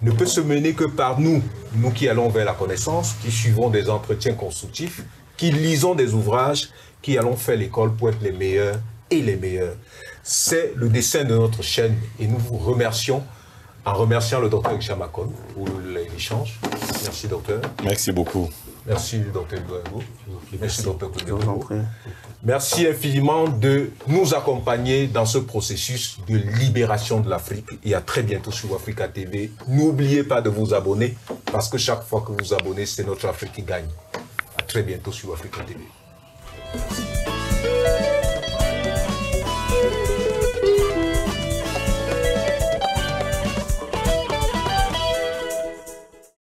ne peut se mener que par nous, nous qui allons vers la connaissance, qui suivons des entretiens constructifs, qui lisons des ouvrages, qui allons faire l'école pour être les meilleurs et les meilleurs. C'est le dessein de notre chaîne et nous vous remercions en remerciant le docteur Chamakon pour l'échange. Merci docteur. Merci beaucoup. Merci docteur Douago. Merci docteur Douago. Merci infiniment de nous accompagner dans ce processus de libération de l'Afrique. Et à très bientôt sur Africa TV. N'oubliez pas de vous abonner parce que chaque fois que vous vous abonnez, c'est notre Afrique qui gagne. À très bientôt sur Africa TV.